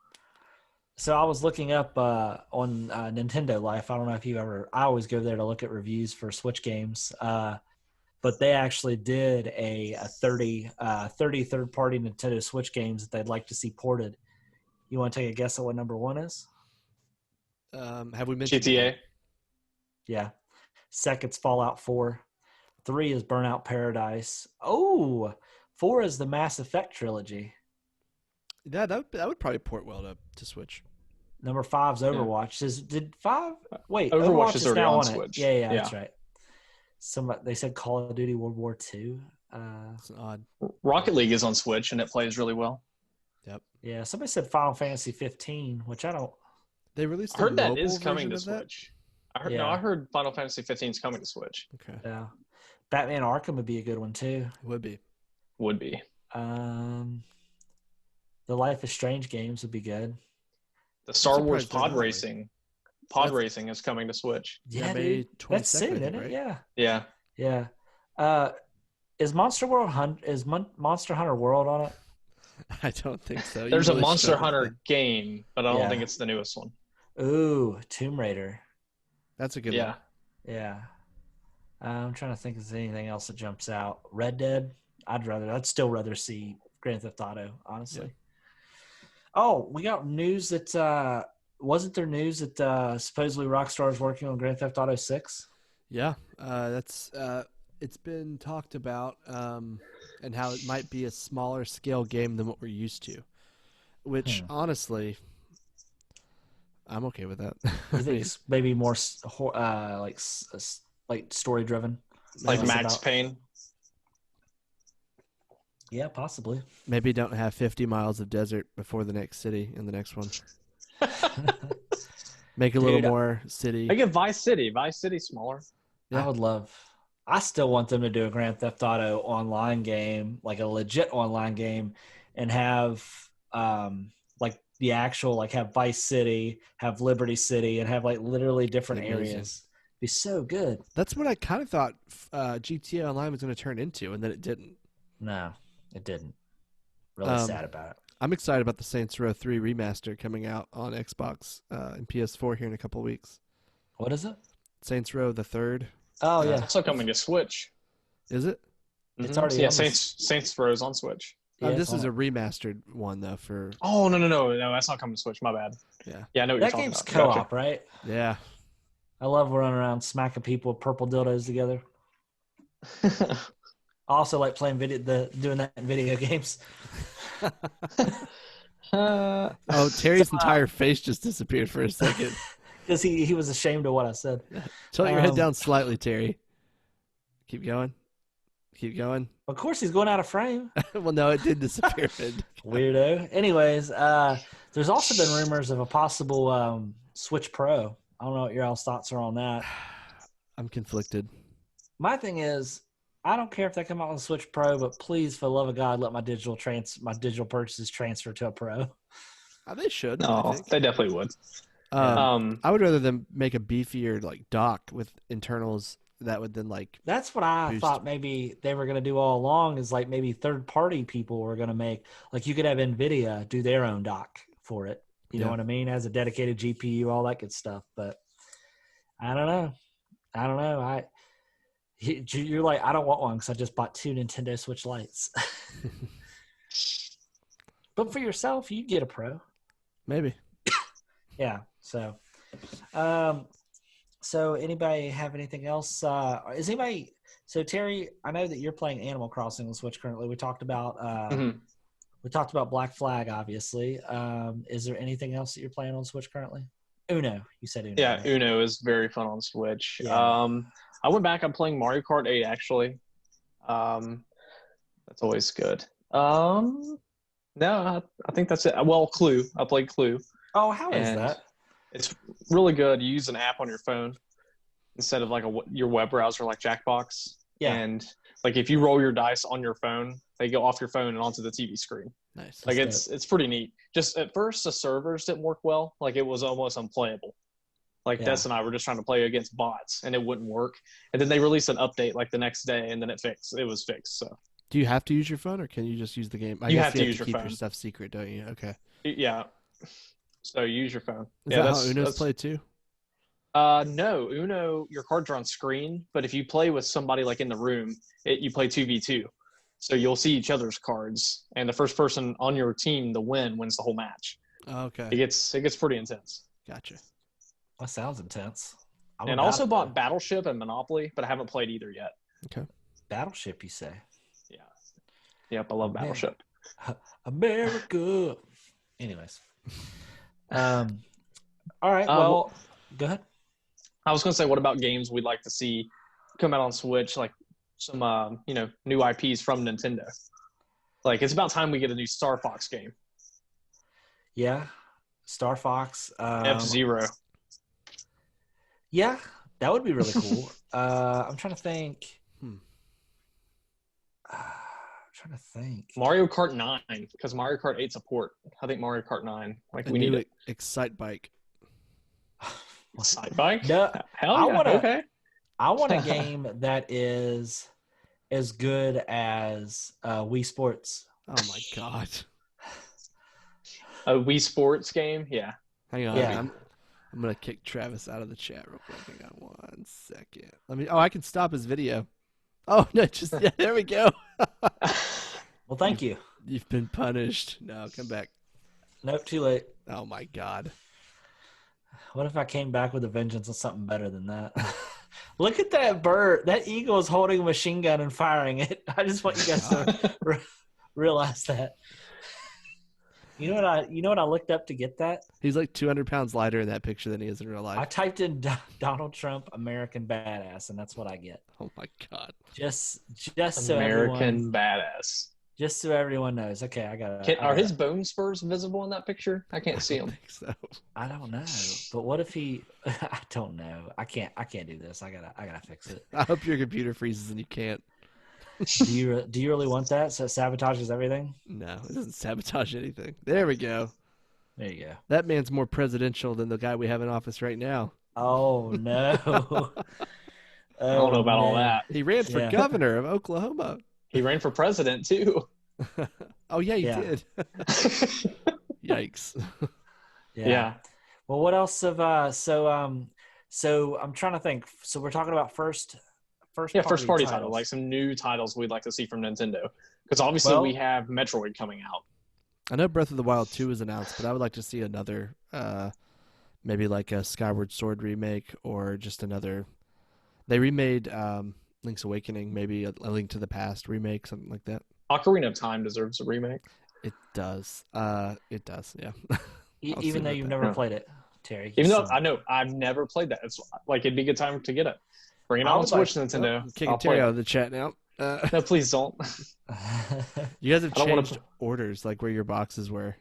So I was looking up on Nintendo Life. I don't know if you ever. I always go there to look at reviews for Switch games. But they actually did a 30 third-party Nintendo Switch games that they'd like to see ported. You want to take a guess at what number one is? Have we mentioned GTA. Yeah. Second's Fallout 4. 3 is Burnout Paradise. Oh, 4 is the Mass Effect trilogy. Yeah, that would probably port well to Switch. Number 5 is Overwatch. Did 5? Wait, Overwatch is already now on it. Switch. Yeah, that's right. They said Call of Duty World War II. It's odd. Rocket League is on Switch, and it plays really well. Yep. Yeah, somebody said Final Fantasy 15, which I don't. They released I heard a that mobile is coming version to of that? Switch. I heard Yeah. I heard Final Fantasy 15 is coming to Switch. Okay. Yeah. Batman Arkham would be a good one too. It would be. Would be. The Life is Strange games would be good. The Star Wars surprised they're pod not, like- racing. Pod racing is coming to Switch. Yeah, May dude. 22nd, That's soon, I think, isn't it? right? Yeah. Yeah. Yeah. Is Monster Hunter World on it? I don't think so. You There's a really Monster struggled Hunter there. game, but I don't Yeah. think it's the newest one. Ooh, Tomb Raider. That's a good Yeah. one. Yeah. I'm trying to think if there's anything else that jumps out. Red Dead. I'd still rather see Grand Theft Auto, honestly. Yeah. Oh, we got news that wasn't there news that supposedly Rockstar is working on Grand Theft Auto 6? Yeah, that's it's been talked about, and how it might be a smaller scale game than what we're used to. Which honestly, I'm okay with that. I think it's maybe more like story driven, Like less Max about- Payne. Yeah, possibly. Maybe don't have 50 miles of desert before the next city in the next one. Make a little Dude, more city. I get Vice City. Vice City's smaller. Yeah. I would love. I still want them to do a Grand Theft Auto online game, like a legit online game, and have like the actual have Vice City, have Liberty City, and have like literally different Amazing. areas. Be so good. That's what I kind of thought GTA Online was going to turn into, and then it didn't. No, it didn't. Really sad about it. I'm excited about the Saints Row 3 remaster coming out on Xbox and PS4 here in a couple weeks. What is it? Saints Row the Third. Oh It's yeah, also coming to Switch. Is it? It's Mhm. already Yeah, on the- Saints Row's on Switch. yeah, this it's is on a remastered one though. For Oh no, that's not coming to Switch. My bad. Yeah. Yeah, I know what that you're talking game's about. co-op, right? yeah, I love running around smacking people with purple dildos together. Gotcha. I also like playing doing that in video games. Oh, Terry's entire face just disappeared for a second. Because he was ashamed of what I said. Tilt your head Um, down slightly, Terry. Keep going. Keep going. Of course, he's going out of frame. Well, no, it did disappear. Weirdo. Anyways, there's also been rumors of a possible Switch Pro. I don't know what your all's thoughts are on that. I'm conflicted. My thing is, I don't care if they come out with a Switch Pro, but please, for the love of God, let my digital purchases transfer to a Pro. They should. I No, think. they definitely would. I would rather them make a beefier dock with internals that would then like That's what I boost. thought maybe they were going to do all along, is like maybe third-party people were going to make, like you could have NVIDIA do their own dock for it. You know what I mean? As a dedicated GPU, all that good stuff. But I don't know. You're like, I don't want one because I just bought 2 Nintendo Switch Lites. But for yourself, you get a Pro. Maybe. Yeah. So, anybody have anything else? Is anybody? So Terry, I know that you're playing Animal Crossing on Switch currently. We talked about Black Flag, obviously. Is there anything else that you're playing on Switch currently? Uno. You said Uno. Yeah, right? Uno is very fun on Switch. Yeah. I went back. I'm playing Mario Kart 8 actually. That's always good. No, I think that's it. Well, Clue. I played Clue. Oh, how is that? It's really good. You use an app on your phone instead of like your web browser like Jackbox. Yeah. And like if you roll your dice on your phone, they go off your phone and onto the TV screen. Nice. Like it's pretty neat. Just at first the servers didn't work well. Like it was almost unplayable. Like Des and I were just trying to play against bots and it wouldn't work. And then they released an update like the next day and then it was fixed. So do you have to use your phone or can you just use the game? You have to use your keep phone. your stuff secret, don't you? Okay. Yeah. So use your phone. Is that how Uno's played too? No, Uno, your cards are on screen, but if you play with somebody like in the room, you play 2v2. So you'll see each other's cards, and the first person on your team to wins the whole match. Okay. It gets pretty intense. Gotcha. That sounds intense. And I also bought Battleship and Monopoly, but I haven't played either yet. Okay. Battleship, you say? Yeah. Yep, I love Battleship. America. Anyways. All right. Well, go ahead. I was going to say, what about games we'd like to see come out on Switch, like some new IPs from Nintendo? Like it's about time we get a new Star Fox game. Yeah, Star Fox. F-Zero. Yeah, that would be really cool. I'm trying to think. Mario Kart 9, because Mario Kart 8's a port. I think Mario Kart 9. Like we need it. Excite Bike. Excite Bike? No, hell yeah. I want a game that is as good as Wii Sports. Oh my god. A Wii Sports game? Yeah. Hang on. Yeah. I'm gonna kick Travis out of the chat real quick. Hang on 1 second. I can stop his video. Oh no, there we go. Well, thank you. You've been punished. No, come back. Nope, too late. Oh my god. What if I came back with a vengeance on something better than that? Look at that bird. That eagle is holding a machine gun and firing it. I just want you guys to realize that. You know what I looked up to get that? He's like 200 pounds lighter in that picture than he is in real life. I typed in Donald Trump American Badass, and that's what I get. Oh my god! Just so American Badass. Just so everyone knows. Okay, I got it. Are his bone spurs visible in that picture? I can't see them. I think so. I don't know, but what if he? I don't know. I can't do this. I gotta fix it. I hope your computer freezes and you can't. Do you really want that? So it sabotages everything? No, it doesn't sabotage anything. There we go. There you go. That man's more presidential than the guy we have in office right now. Oh no! I don't know about all that. He ran for governor of Oklahoma. He ran for president too. Oh yeah, he did. Yikes. Yeah. Well, what else have so I'm trying to think. So we're talking about first party title, like some new titles we'd like to see from Nintendo. Because obviously we have Metroid coming out. I know Breath of the Wild 2 was announced, but I would like to see another, maybe like a Skyward Sword remake or just another. They remade Link's Awakening, maybe a Link to the Past remake, something like that. Ocarina of Time deserves a remake. It does. It does, yeah. Even though you've never played it, Terry. Even though I know I've never played that. It's like it'd be a good time to get it. Bring it on Switch, Nintendo. I'm kicking Terry out of the chat now. No, please don't. You guys have changed orders, like where your boxes were.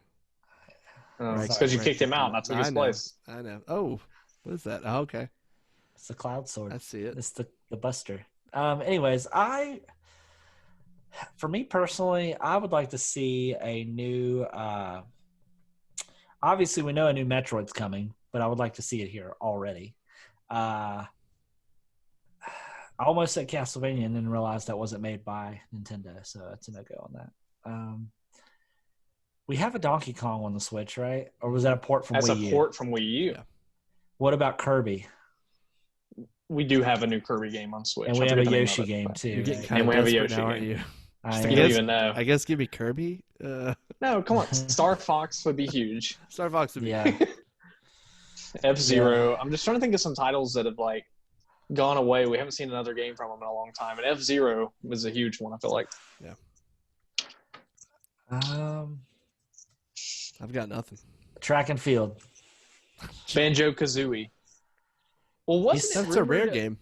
It's because you kicked him out. That's his place. I know. Oh, what is that? Oh, okay. It's the Cloud Sword. I see it. It's the Buster. Anyways, for me personally, I would like to see a new. Obviously, we know a new Metroid's coming, but I would like to see it here already. I almost said Castlevania and then realized that wasn't made by Nintendo, so that's a no-go on that. We have a Donkey Kong on the Switch, right? Or was that a port from As Wii a U? port from Wii U. Yeah. What about Kirby? We do have a new Kirby game on Switch. And I we have forget a the name of Yoshi it, game but- too. You're getting right? kind And of we have a desperate Yoshi now, aren't game. you? I I am. don't even know. I guess give me Kirby. No, come on. Star Fox would be huge. Star Fox would be. Yeah. F-Zero. I'm just trying to think of some titles that have like gone away. We haven't seen another game from them in a long time. And F-Zero was a huge one, I feel like. I've got nothing. Track and field. Banjo-Kazooie. Well, wasn't it That's a rare rumored- game.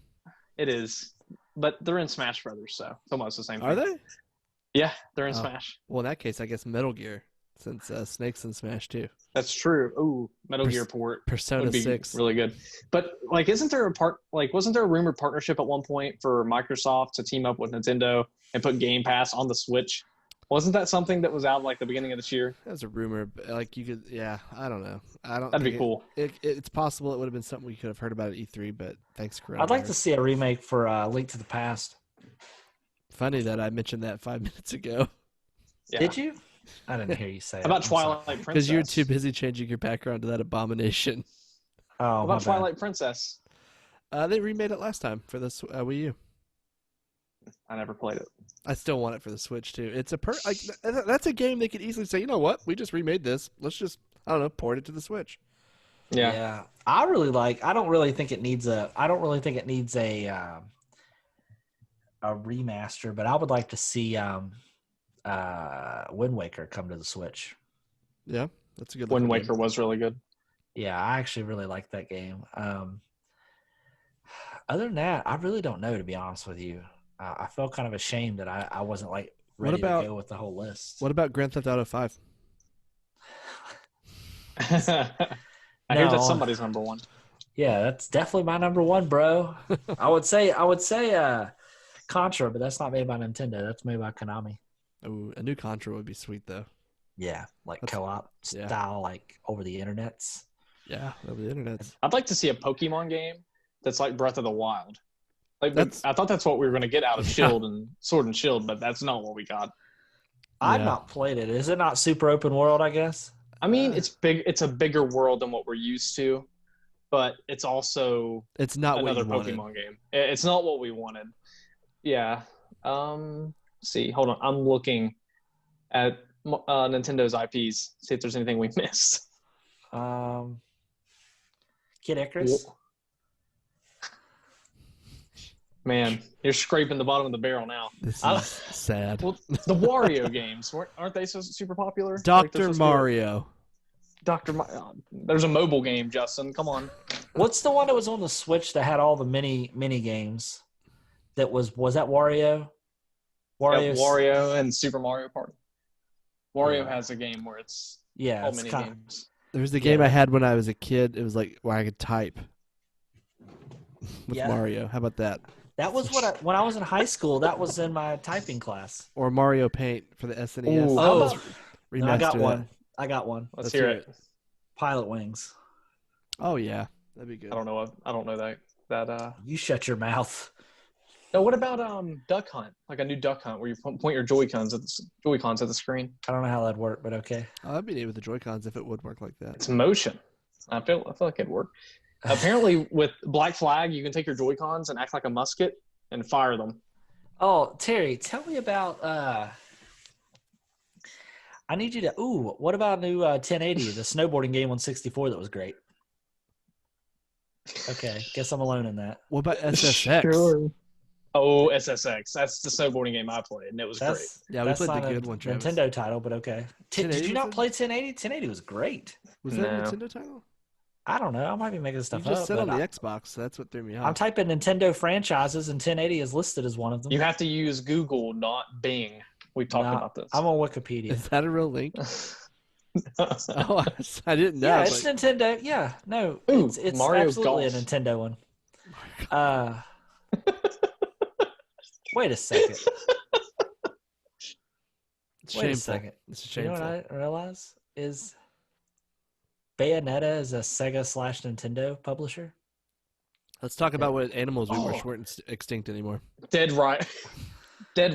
It is. But they're in Smash Brothers, so it's almost the same thing. Are they? Yeah, they're in Oh. Smash. Well, in that case, I guess Metal Gear, since Snake's in Smash too. That's true. Ooh, Metal Gear port. Persona Would be 6. really good. But like, wasn't there a rumored partnership at one point for Microsoft to team up with Nintendo and put Game Pass on the Switch? Wasn't that something that was out like the beginning of this year? That was a rumor. But, like you could, yeah. I don't know. I don't. That'd be think cool. It's possible it would have been something we could have heard about at E3, but thanks, coronavirus. I'd like to see a remake for Link to the Past. Funny that I mentioned that 5 minutes ago Yeah. Did you? I didn't hear you say it. How about I'm sorry. Twilight Princess? because you were too busy changing your background to that abomination. Oh, How my about bad. Twilight Princess? They remade it last time for the Wii U. I never played it. I still want it for the Switch too. It's that's a game they could easily say, you know what? We just remade this. Let's just port it to the Switch. Yeah. I don't really think it needs a remaster, but I would like to see Wind Waker come to the Switch. Yeah, that's a good. Wind looking Waker was really good. Yeah, I actually really like that game. Other than that, I really don't know, to be honest with you. I felt kind of ashamed that I wasn't like ready to go with the whole list. What about Grand Theft Auto 5? I hear No. that's somebody's number one. Yeah, that's definitely my number one, bro. I would say Contra, but that's not made by Nintendo. That's made by Konami. Ooh, a new Contra would be sweet though. Yeah, like That's- co-op yeah. style, like over the internets. Yeah, over the internet. I'd like to see a Pokemon game that's like Breath of the Wild. Like That's- I thought that's what we were going to get out of Shield and Sword and Shield, but that's not what we got. I've Yeah. not played it. Is it not super open world, I guess? I mean, it's big. It's a bigger world than what we're used to, but it's also It's not what another you wanted. Pokemon game. It's not what we wanted. Yeah. See, hold on. I'm looking at Nintendo's IPs. See if there's anything we missed. Kid Icarus. Man, you're scraping the bottom of the barrel now. This I- is sad. Well, the Wario games aren't they so super popular? Like, Dr. they're supposed to be- Mario. There's a mobile game, Justin. Come on. What's the one that was on the Switch that had all the mini games? That was that Wario? Yeah, Wario and Super Mario Party. Wario Yeah. has a game where it's Yeah, all it's mini kind games. There was the game I had when I was a kid. It was like where I could type with Yeah. Mario. How about that? that was when I was in high school. That was in my typing class. Or Mario Paint for the SNES. Ooh. Oh, Let's no, I got remaster one. that. I got one. Let's Let's hear hear it. Pilot Wings. Oh yeah, that'd be good. I don't know that. You shut your mouth. No, what about Duck Hunt? Like a new Duck Hunt where you point your Joy-Cons at the screen. I don't know how that'd work, but okay. I'd be neat with the Joy-Cons if it would work like that. It's motion. I feel like it'd work. Apparently, with Black Flag, you can take your Joy-Cons and act like a musket and fire them. Oh, Terry, tell me about. I need you to. Ooh, what about new 1080, the snowboarding game on 64 that was great? Okay, guess I'm alone in that. What about SSX? Sure. Oh, SSX. That's the snowboarding game I played, and it was great. Yeah, we that's played the not a good one, Travis. Nintendo title, but okay. Did 1080 you not was play 1080? 1080 was great. Was that a No. Nintendo title? I don't know. I might be making You stuff just up. said on but the Xbox, so that's what threw me I'm off. typing Nintendo franchises, and 1080 is listed as one of them. You have to use Google, not Bing. We've talked Nah, about this. I'm on Wikipedia. Is that a real link? Oh, I didn't know. Yeah, I it's was like, Nintendo. Yeah, no, Ooh, it's Mario absolutely Golf. a Nintendo one. Wait a second. it's Wait a shameful. second. It's You know shameful. what I realize is Bayonetta is a Sega/Nintendo publisher. Let's talk about what animals we wish Oh. weren't extinct anymore. Dead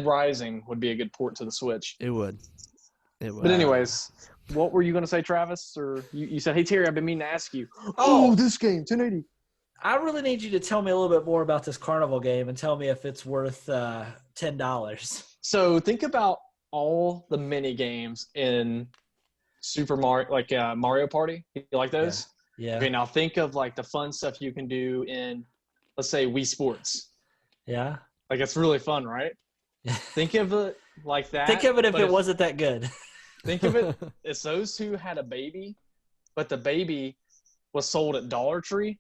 Rising would be a good port to the Switch. It would. It would. But anyways, what were you going to say, Travis? Or you said, hey, Terry, I've been meaning to ask you. Oh. This game, 1080. I really need you to tell me a little bit more about this carnival game and tell me if it's worth $10. So think about all the mini games in Super Mario, like Mario Party. You like those? Yeah. Okay, now think of like the fun stuff you can do in, let's say, Wii Sports. Yeah. Like it's really fun, right? Think of it like that. Think of it if but it wasn't that good. Think of it as those who had a baby, but the baby was sold at Dollar Tree.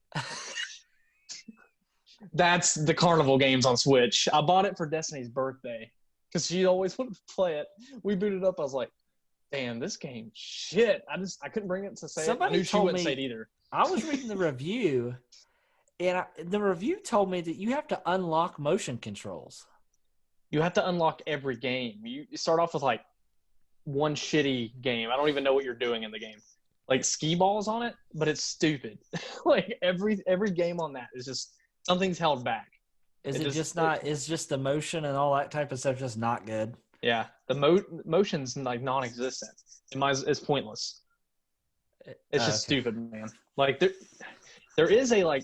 That's the carnival games on Switch. I bought it for Destiny's birthday because she always wanted to play it. We booted up. I was like, damn, this game, shit. I couldn't bring it to say Somebody it. I knew she told wouldn't me- say it either. I was reading the review, and the review told me that you have to unlock motion controls. You have to unlock every game. You start off with like one shitty game. I don't even know what you're doing in the game. Like skee balls on it, but it's stupid. Like every game on that is just something's held back. Is It it just- just not? Is just the motion and all that type of stuff just not good? Yeah, the motion's like non-existent. It's pointless. It's just Okay. stupid, man. Like there is a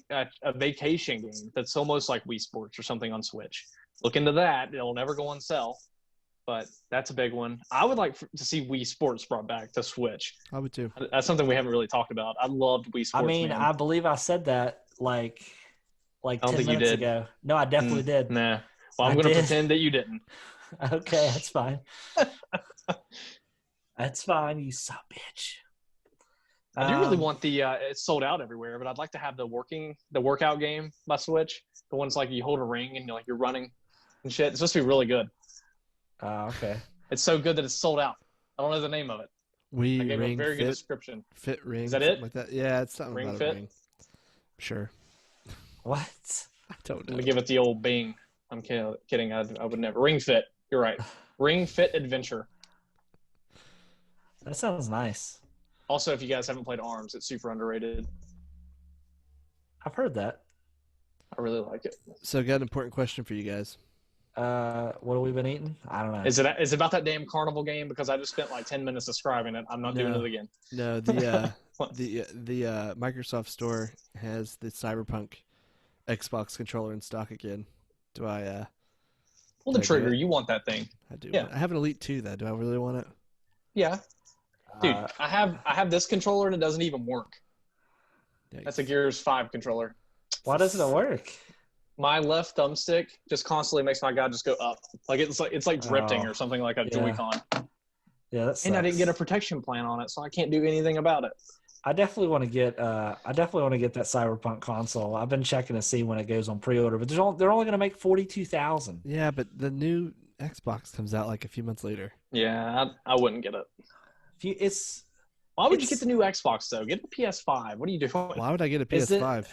vacation game that's almost like Wii Sports or something on Switch. Look into that. It'll never go on sale, but that's a big one. I would like to see Wii Sports brought back to Switch. I would too. That's something we haven't really talked about. I loved Wii Sports. I mean, man. I believe I said that like don't 10 think you minutes did. ago. No, I definitely did. Nah. Well, I'm I going to did. pretend that you didn't. Okay, that's fine. That's fine, you son of a bitch. I do really want the it's sold out everywhere, but I'd like to have the workout game by Switch. The ones like you hold a ring and you're running and shit. It's supposed to be really good. Okay. It's so good that it's sold out. I don't know the name of it. I We gave a ring very good fit, description. fit ring. Is that something it? Like that. Yeah, it's something Ring about Fit? a ring. Sure. What? I don't I'm know. gonna give it the old Bing. I'm kidding. I would never. Ring Fit. You're right. Ring Fit Adventure. That sounds nice. Also, if you guys haven't played ARMS, it's super underrated. I've heard that. I really like it. So, I got an important question for you guys. What have we been eating? I don't know. Is it about that damn carnival game? Because I just spent like 10 minutes describing it. I'm not doing No. it again. No, the What? the Microsoft Store has the Cyberpunk Xbox controller in stock again. Do I? Pull the Did I do trigger. it? You want that thing? I do. Yeah. I have an Elite 2 though. Do I really want it? Yeah, dude. Uh, I have this controller and it doesn't even work. That's a Yikes. Gears 5 controller. why doesn't it work? My left thumbstick just constantly makes my guy just go up. Like it's like drifting Oh, or something like a yeah. Joy-Con. Yeah, that's. And I didn't get a protection plan on it, so I can't do anything about it. I definitely want to get. I definitely want to get that Cyberpunk console. I've been checking to see when it goes on pre-order, but they're only going to make 42,000. Yeah, but the new Xbox comes out like a few months later. Yeah, I wouldn't get it. It's Why would you It's- get the new Xbox though? Get the PS5. What are you doing? Why would I get a Is it- PS5?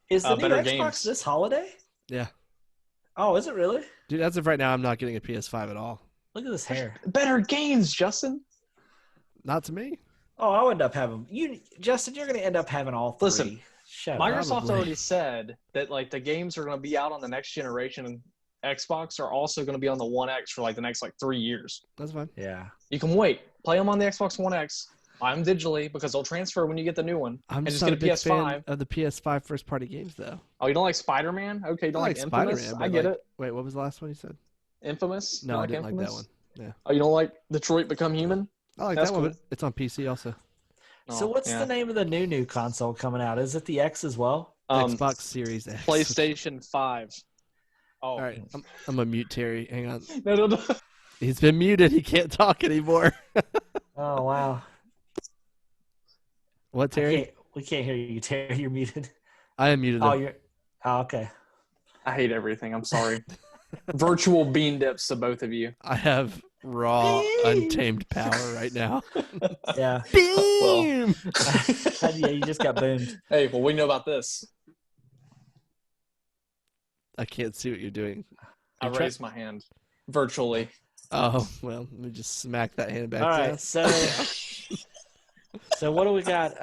is the new better Xbox games. this holiday? Yeah, Oh, is it really? dude. As of right now, I'm not getting a PS5 at all. Look at this hair. Better games, Justin. Not to me. Oh, I'll end up having Justin. You're going to end up having all three. Listen, Shut up. Microsoft's Probably. already said that like the games are going to be out on the next generation, and Xbox are also going to be on the One X for like the next like 3 years. That's fine. Yeah. You can wait, play them on the Xbox One X, buy them digitally because they'll transfer when you get the new one. I'm And just just not get a a big fan PS5. of the PS5 first party games though. Oh, you don't like Spider-Man? Okay, you don't I like like Infamous? Spider-Man. I but, get like- it. Wait, what was the last one you said? Infamous? No, You I didn't like that Infamous? one. Oh, you don't like Detroit Become Human? I like That's that one, cool. but it's on PC also. So Oh, what's yeah. the name of the new console coming out? Is it the X as well? Xbox Series X. PlayStation 5. Oh. All right, I'm gonna mute Terry. Hang on. No. He's been muted. He can't talk anymore. Oh wow. What, Terry? We can't hear you, Terry. You're muted. I am muted. Oh, you're. Oh, okay. I hate everything. I'm sorry. Virtual bean dips to both of you. I have raw, untamed power right now. Yeah. Beam! Yeah, you just got boomed. Hey, well, we know about this. I can't see what you're doing. I You try- raised my hand. Virtually. Oh, well, let me just smack that hand back All down. right. So what do we got?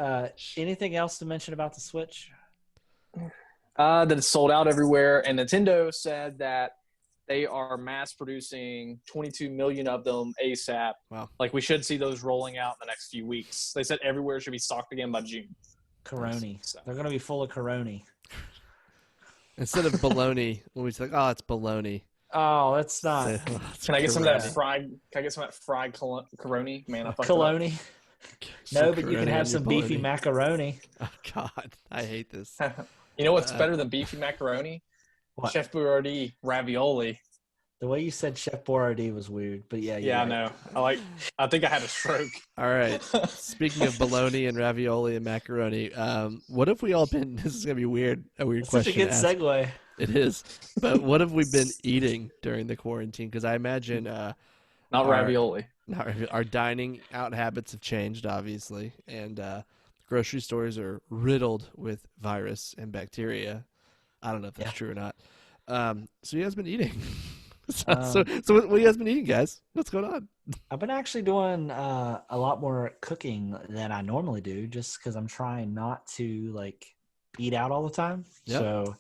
Anything else to mention about the Switch? that it's sold out everywhere, and Nintendo said that they are mass producing 22 million of them ASAP. Wow. Like, we should see those rolling out in the next few weeks. They said everywhere should be stocked again by June. Coroni. So. They're going to be full of Coroni. Instead of bologna, when we say, oh, it's bologna. Oh, that's not. Can I get some of that fried? Can I get some of that fried Coroni? Man, I fucked Coloni. No, but you can Coroni have on some your beefy bologna. macaroni. Oh, God. I hate this. You know what's better than beefy macaroni? What? Chef Boyardee ravioli. The way you said Chef Boyardee was weird, but yeah. Yeah, right. I know. I think I had a stroke. All right. Speaking of bologna and ravioli and macaroni, what have we all been? This is gonna be weird. A weird That's question. such a good segue. It is. But what have we been eating during the quarantine? Because I imagine Not ravioli. our dining out habits have changed, obviously, and grocery stores are riddled with virus and bacteria. I don't know if that's true or not. So you guys been eating? so what you guys been eating, guys? What's going on? I've been actually doing a lot more cooking than I normally do, just because I'm trying not to like eat out all the time. Yep. So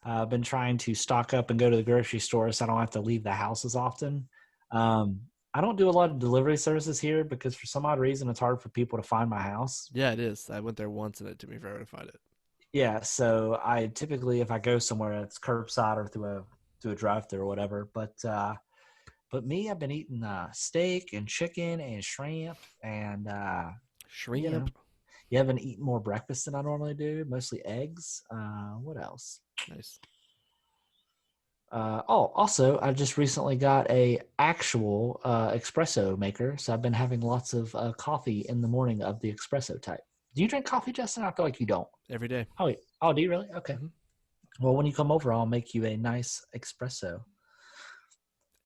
I've been trying to stock up and go to the grocery store so I don't have to leave the house as often. I don't do a lot of delivery services here because for some odd reason it's hard for people to find my house. Yeah, it is. I went there once and it took me forever to find it. Yeah, so I typically, if I go somewhere, it's curbside or through a drive-thru or whatever. But me, I've been eating steak and chicken and shrimp and Shrimp. You know, yeah, I've been eating more breakfast than I normally do, mostly eggs. What else? Nice. Also, I just recently got a actual espresso maker, so I've been having lots of coffee in the morning of the espresso type. Do you drink coffee, Justin? I feel like you don't. Every day. Oh, do you really? Okay. Mm-hmm. Well, when you come over, I'll make you a nice espresso.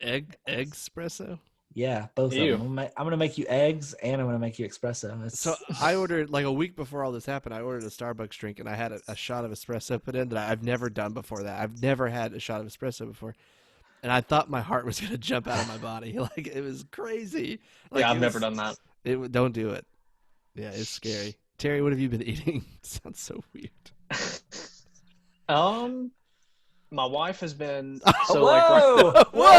Egg espresso? Yeah, both Ew. of them. I'm going to make you eggs, and I'm going to make you espresso. So I ordered, like a week before all this happened, I ordered a Starbucks drink, and I had a shot of espresso put in that I've never done before that. I've never had a shot of espresso before. And I thought my heart was going to jump out of my body. Like, it was crazy. Like, Yeah, I've never done that. Don't do it. Yeah, it's scary. Terry, what have you been eating? Sounds so weird. My wife has been Whoa!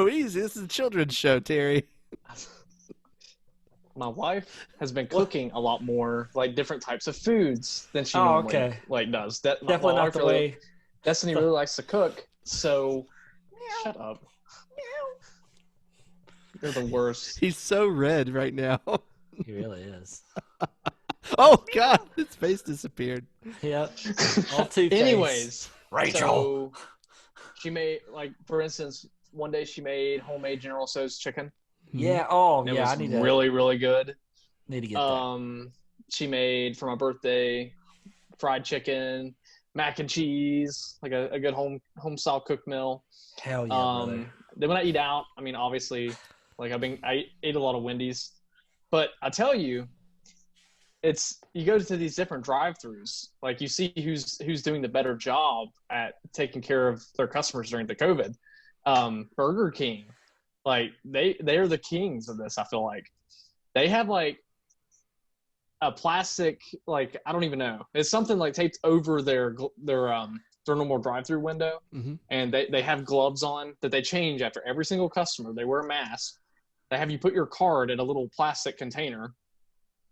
Easy. This is a children's show, Terry. My wife has been cooking a lot more, like different types of foods than she normally does. Definitely not the way. Destiny really likes to cook, so shut up. You're the worst. He's so red right now. He really is. Oh God, his face disappeared. Yep. All two-faced. Anyways, Rachel. So she made, like, for instance, one day she made homemade General Tso's chicken. Yeah. Oh, And it yeah. was I need to really, really good. need to get that. She made for my birthday fried chicken, mac and cheese, like a good home style cooked meal. Hell yeah, brother. Then when I eat out, I mean, obviously, like I ate a lot of Wendy's, but I tell you, you go to these different drive-throughs, like you see who's doing the better job at taking care of their customers during the COVID. Burger King, like they're the kings of this. I feel like they have like a plastic, like, I don't even know, it's something like taped over their normal drive-through window, and they have gloves on that they change after every single customer. They wear a mask. They have you put your card in a little plastic container.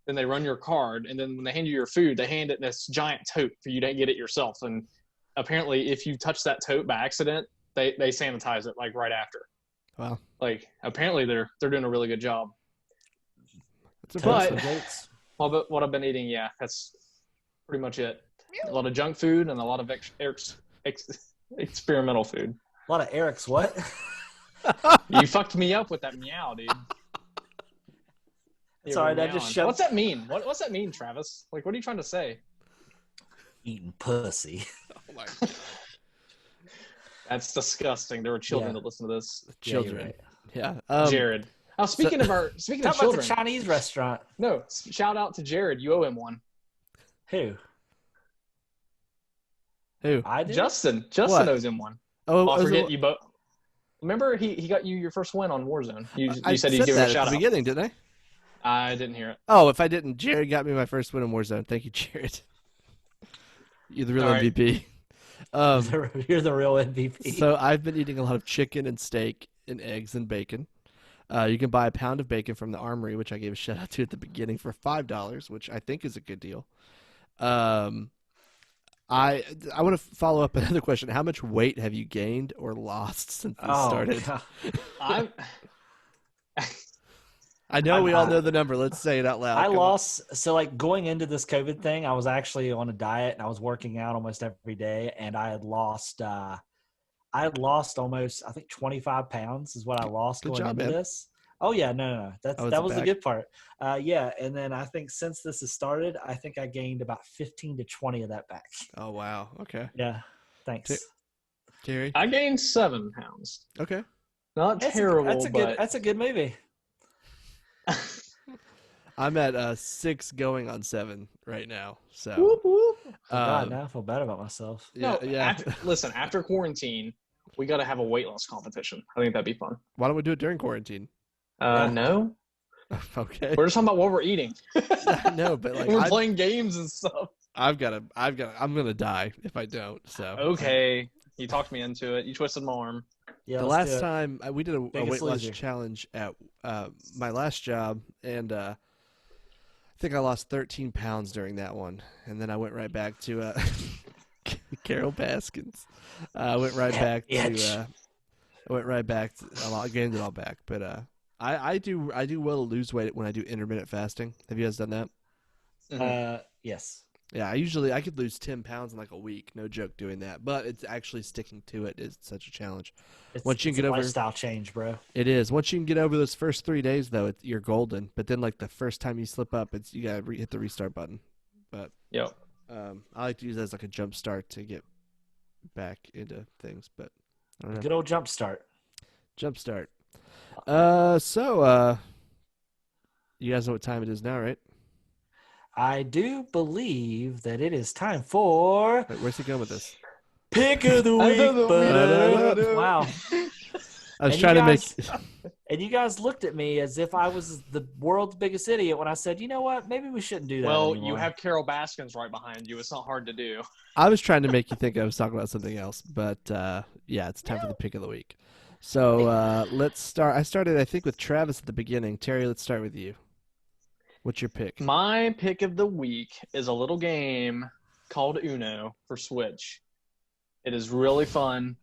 Then they run your card, and then when they hand you your food, they hand it in this giant tote for you to get it yourself. And apparently, if you touch that tote by accident, they sanitize it like right after. Wow. Like, apparently they're doing a really good job. But what I've been eating, yeah, that's pretty much it. A lot of junk food and a lot of experimental food. A lot of Eric's what? You fucked me up with that meow, dude. Sorry, that just shoved. What's that mean? What's that mean, Travis? Like, what are you trying to say? Eating pussy. Oh my God. That's disgusting. There were children that listen to this. Children. Yeah, Yeah. Jared. Oh, speaking of Talk children. about the Chinese restaurant. No, shout out to Jared. You owe him one. Who? Who? I did. Justin What? owes him one. Oh, I forget you both. Remember, he got you your first win on Warzone. You I said he'd said give that it a shout at the out. beginning, didn't I? I didn't hear it. Oh, if I didn't, Jared got me my first win in Warzone. Thank you, Jared. You're the real All right. MVP. You're the real MVP. So I've been eating a lot of chicken and steak and eggs and bacon. You can buy a pound of bacon from the Armory, which I gave a shout out to at the beginning, for $5, which I think is a good deal. Um, I want to follow up another question. How much weight have you gained or lost since this started? God. I'm I know we all know the number. Let's say it out loud. I Come on. lost. So like going into this COVID thing, I was actually on a diet and I was working out almost every day, and I had lost. I had lost almost, I think, 25 pounds is what I lost Good going job, into man. this. Oh yeah, no. That Oh, is that it was the back? good part. Yeah, and then I think since this has started, I think I gained about 15 to 20 of that back. Oh wow. Okay. Yeah, thanks. Terry. I gained 7 pounds. Okay. Not terrible, but That's a good movie. I'm at 6 going on 7 right now. So whoop, whoop. God, now I feel bad about myself. yeah, No, yeah. listen, after quarantine, we got to have a weight loss competition. I think that'd be fun. Why don't we do it during quarantine? Yeah. No, Okay. we're just talking about what we're eating. No, but like We're playing games and stuff. I'm gonna die if I don't. So Okay, you talked me into it. You twisted my arm. Yeah, the let's do last it. time we did a Biggest weight loss loser. challenge at my last job, and I think I lost 13 pounds during that one, and then I went right back to Carol Baskins. I went right back to. I went right back. I gained it all back, but I do well to lose weight when I do intermittent fasting. Have you guys done that? Yes. Yeah, I could lose 10 pounds in like a week. No joke doing that. But it's actually sticking to it is such a challenge. Once you It's get a over lifestyle change, bro. it is. Once you can get over those first 3 days though, you're golden. But then like the first time you slip up, you got to hit the restart button. But Yep. I like to use that as like a jump start to get back into things, but I don't know. Good old jump start. Jump start. So you guys know what time it is now, right? I do believe that it is time for Wait, where's he going with this? Pick of the Week. Wow. I was And trying you to make guys- And you guys looked at me as if I was the world's biggest idiot when I said, you know what, maybe we shouldn't do that Well, anymore. you have Carol Baskins right behind you. It's not hard to do. I was trying to make you think I was talking about something else, but yeah, it's time for the pick of the week. So let's start. I started, I think, with Travis at the beginning. Terry, let's start with you. What's your pick? My pick of the week is a little game called Uno for Switch. It is really fun.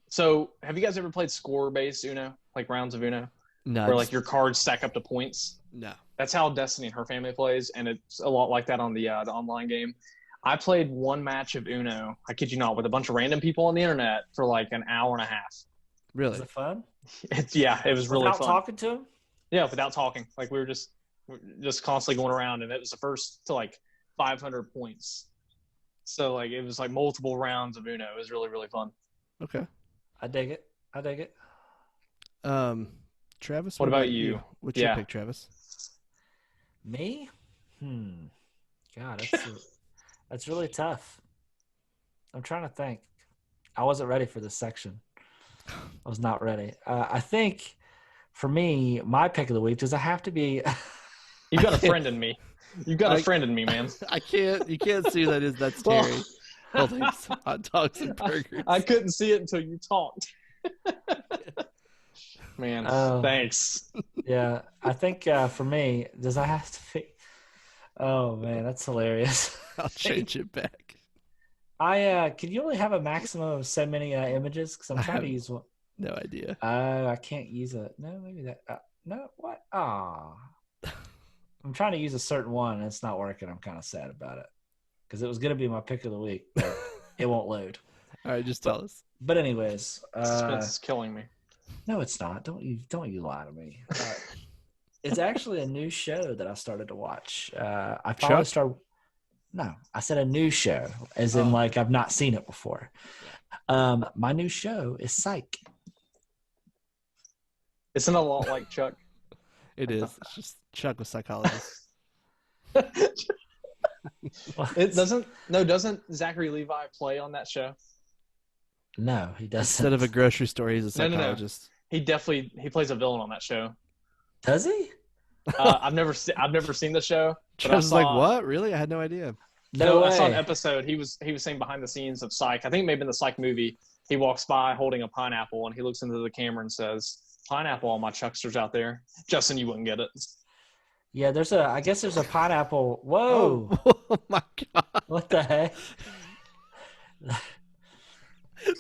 So have you guys ever played score-based Uno, like rounds of Uno, No, where like your cards stack up to points? no. That's how Destiny and her family plays, and it's a lot like that on the online game. I played one match of Uno, I kid you not, with a bunch of random people on the internet for like an hour and a half. Really? Was it fun? It was really Without fun. talking to him? Yeah, without talking. Like we were just constantly going around, and it was the first to like 500 points. So like it was like multiple rounds of Uno. It was really, really fun. Okay. I dig it. Travis, What about you? What's your Yeah. pick, Travis? Me? God, that's really tough. I'm trying to think. I wasn't ready for this section. I was not ready. I think for me, my pick of the week, does it have to be You've got a friend in me. You've got a friend in me, man. I can't. You can't see who that is. That's Well- Terry holding some hot dogs and burgers. I couldn't see it until you talked. Man, Oh. thanks. Yeah, I think for me, does I have to be? Oh man, that's hilarious. I'll change it back. Can you only have a maximum of so many images? Because I'm I trying to have- use one. No idea. I can't use it. No, maybe that. No, what? I'm trying to use a certain one, and it's not working. I'm kind of sad about it because it was going to be my pick of the week, but it won't load. All right, just tell us. But anyways, Suspense is killing me. no, it's not. Don't you lie to me. It's actually a new show that I started to watch. I finally Chuck? started. No, I said a new show, as in like I've not seen it before. My new show is Psych. Isn't it a lot like Chuck? It is. It's just Chuck with psychologist. It doesn't Zachary Levi play on that show? No, he doesn't. Instead of a grocery store, he's a No, no. psychologist. He plays a villain on that show. Does he? I've never seen the show. But I Travis was like, saw- "What? Really? I had no idea." No I saw an way. episode. He was saying behind the scenes of Psych. I think maybe in the Psych movie, he walks by holding a pineapple and he looks into the camera and says, "Pineapple, all my chucksters out there." Justin, you wouldn't get it. Yeah, I guess there's a pineapple. Oh, Whoa. oh my god! What the heck?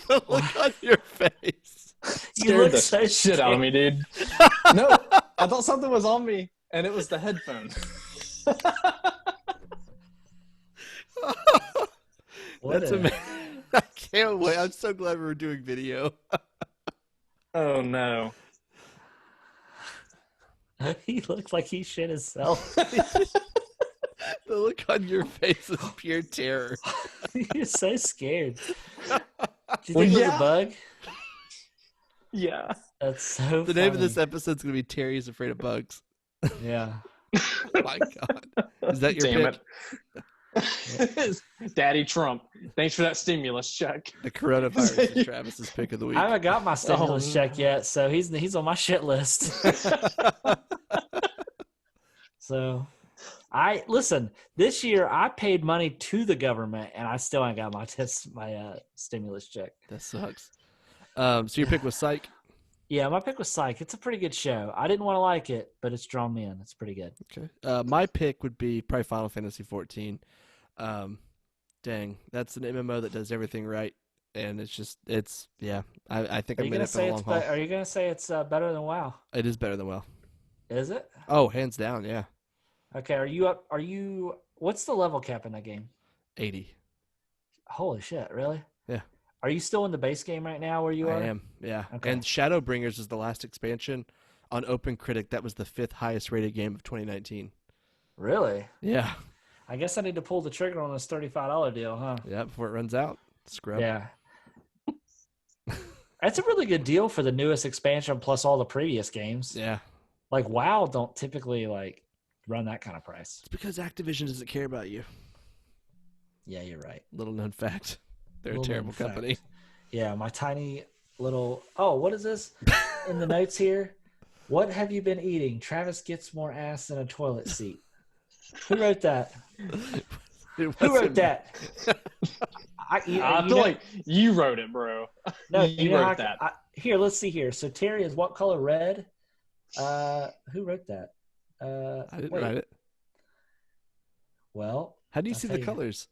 The look on your face. You Scared look the so shit out of me, dude. No, I thought something was on me, and it was the headphone. That's amazing. I can't wait. I'm so glad we were doing video. Oh no. He looks like he shit himself. The look on your face is pure terror. You're so scared. Do you Well, think it was yeah. a bug? Yeah. That's so The name of this episode's going to be Terry's Afraid of Bugs. Yeah. Oh my god. Is that your Damn pick? it. Daddy Trump. Thanks for that stimulus check. The coronavirus is Travis's pick of the week. I haven't got my stimulus Oh, check yet, so he's on my shit list. So listen, this year I paid money to the government and I still ain't got my stimulus check. That sucks. So your pick was Psych? Yeah, my pick was Psych. It's a pretty good show. I didn't want to like it, but it's drawn me in. It's pretty good. Okay. My pick would be probably Final Fantasy 14. Dang, that's an MMO that does everything right, and I think Are I you made gonna it for the say long haul. Are you gonna say it's better than WoW? It is better than WoW. Is it? Oh, hands down, yeah. Okay. Are you up? What's the level cap in that game? 80. Holy shit! Really? Yeah. Are you still in the base game right now? Where you are? I am, yeah. Okay. And Shadowbringers is the last expansion on OpenCritic. That was the 5th highest rated game of 2019. Really? Yeah. I guess I need to pull the trigger on this $35 deal, huh? Yeah, before it runs out. Scrub. Yeah. That's a really good deal for the newest expansion plus all the previous games. Yeah. Like WoW don't typically run that kind of price. It's because Activision doesn't care about you. Yeah, you're right. Little known fact. They're a Little terrible known fact. company. Yeah, my tiny little. Oh, what is this in the notes here? What have you been eating? Travis gets more ass than a toilet seat. Who wrote that? Who wrote that? I feel like you wrote it, bro. No, you wrote that. Here, let's see here. So Terry is what color? Red. Who wrote that? I didn't write it. Well, How do you I'll see tell the you. colors?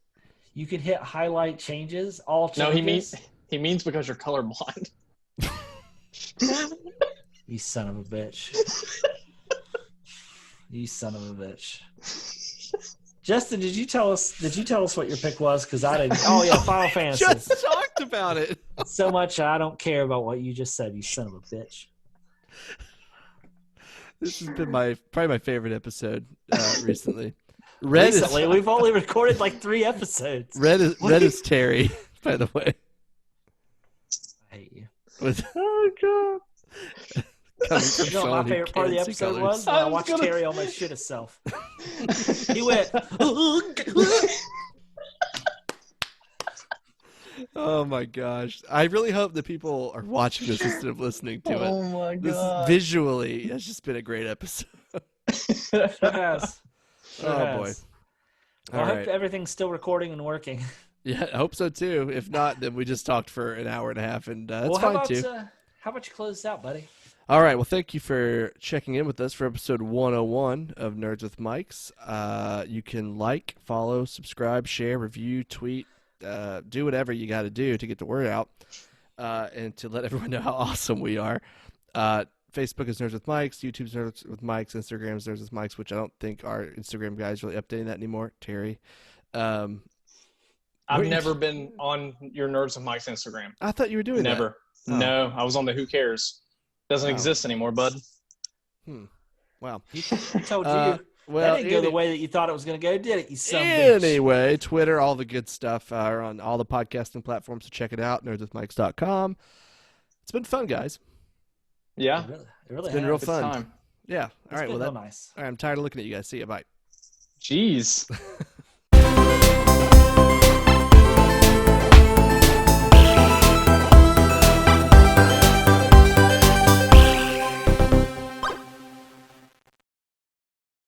You can hit highlight changes. All changes. No, he means because you're colorblind. You son of a bitch. You son of a bitch. Justin, did you tell us what your pick was? Because I didn't. Oh yeah, Final Fantasy. Just talked about it. So much I don't care about what you just said. You son of a bitch. This has been probably my favorite episode recently. Recently, we've only recorded like 3 episodes. Red is Terry, by the way. I hate you. Oh god. Coming from You know what someone my who favorite part of the can't see episode colors. was? When I watched gonna- Terry almost shit himself. He went. Oh my gosh! I really hope that people are watching this instead of listening to it. Oh my This god. visually has just been a great episode. Sure has. Sure Oh, has. boy. Well, All I hope right. everything's still recording and working. Yeah, I hope so too. If not, then we just talked for an hour and a half, and that's how fine about too. how about you close this out, buddy? All right. Well, thank you for checking in with us for episode 101 of Nerds with Mics. You can like, follow, subscribe, share, review, tweet, do whatever you got to do to get the word out and to let everyone know how awesome we are. Facebook is Nerds with Mics, YouTube's Nerds with Mics, Instagram's Nerds with Mics, which I don't think our Instagram guys really updating that anymore. Terry. I've never been on your Nerds of Mike's Instagram. I thought you were doing Never. that. Oh. No, I was on the Who Cares. Doesn't Oh. exist anymore, bud. Wow. He told you. Well, that didn't go the way that you thought it was going to go, did it? You son of a bitch. Anyway, Twitter, all the good stuff are on all the podcasting platforms, so check it out, nerdswithmics.com. It's been fun, guys. Yeah. It really It's been has. real It's fun. time. Yeah. All It's right. been Well, real nice. all right, I'm tired of looking at you guys. See you. Bye. Jeez.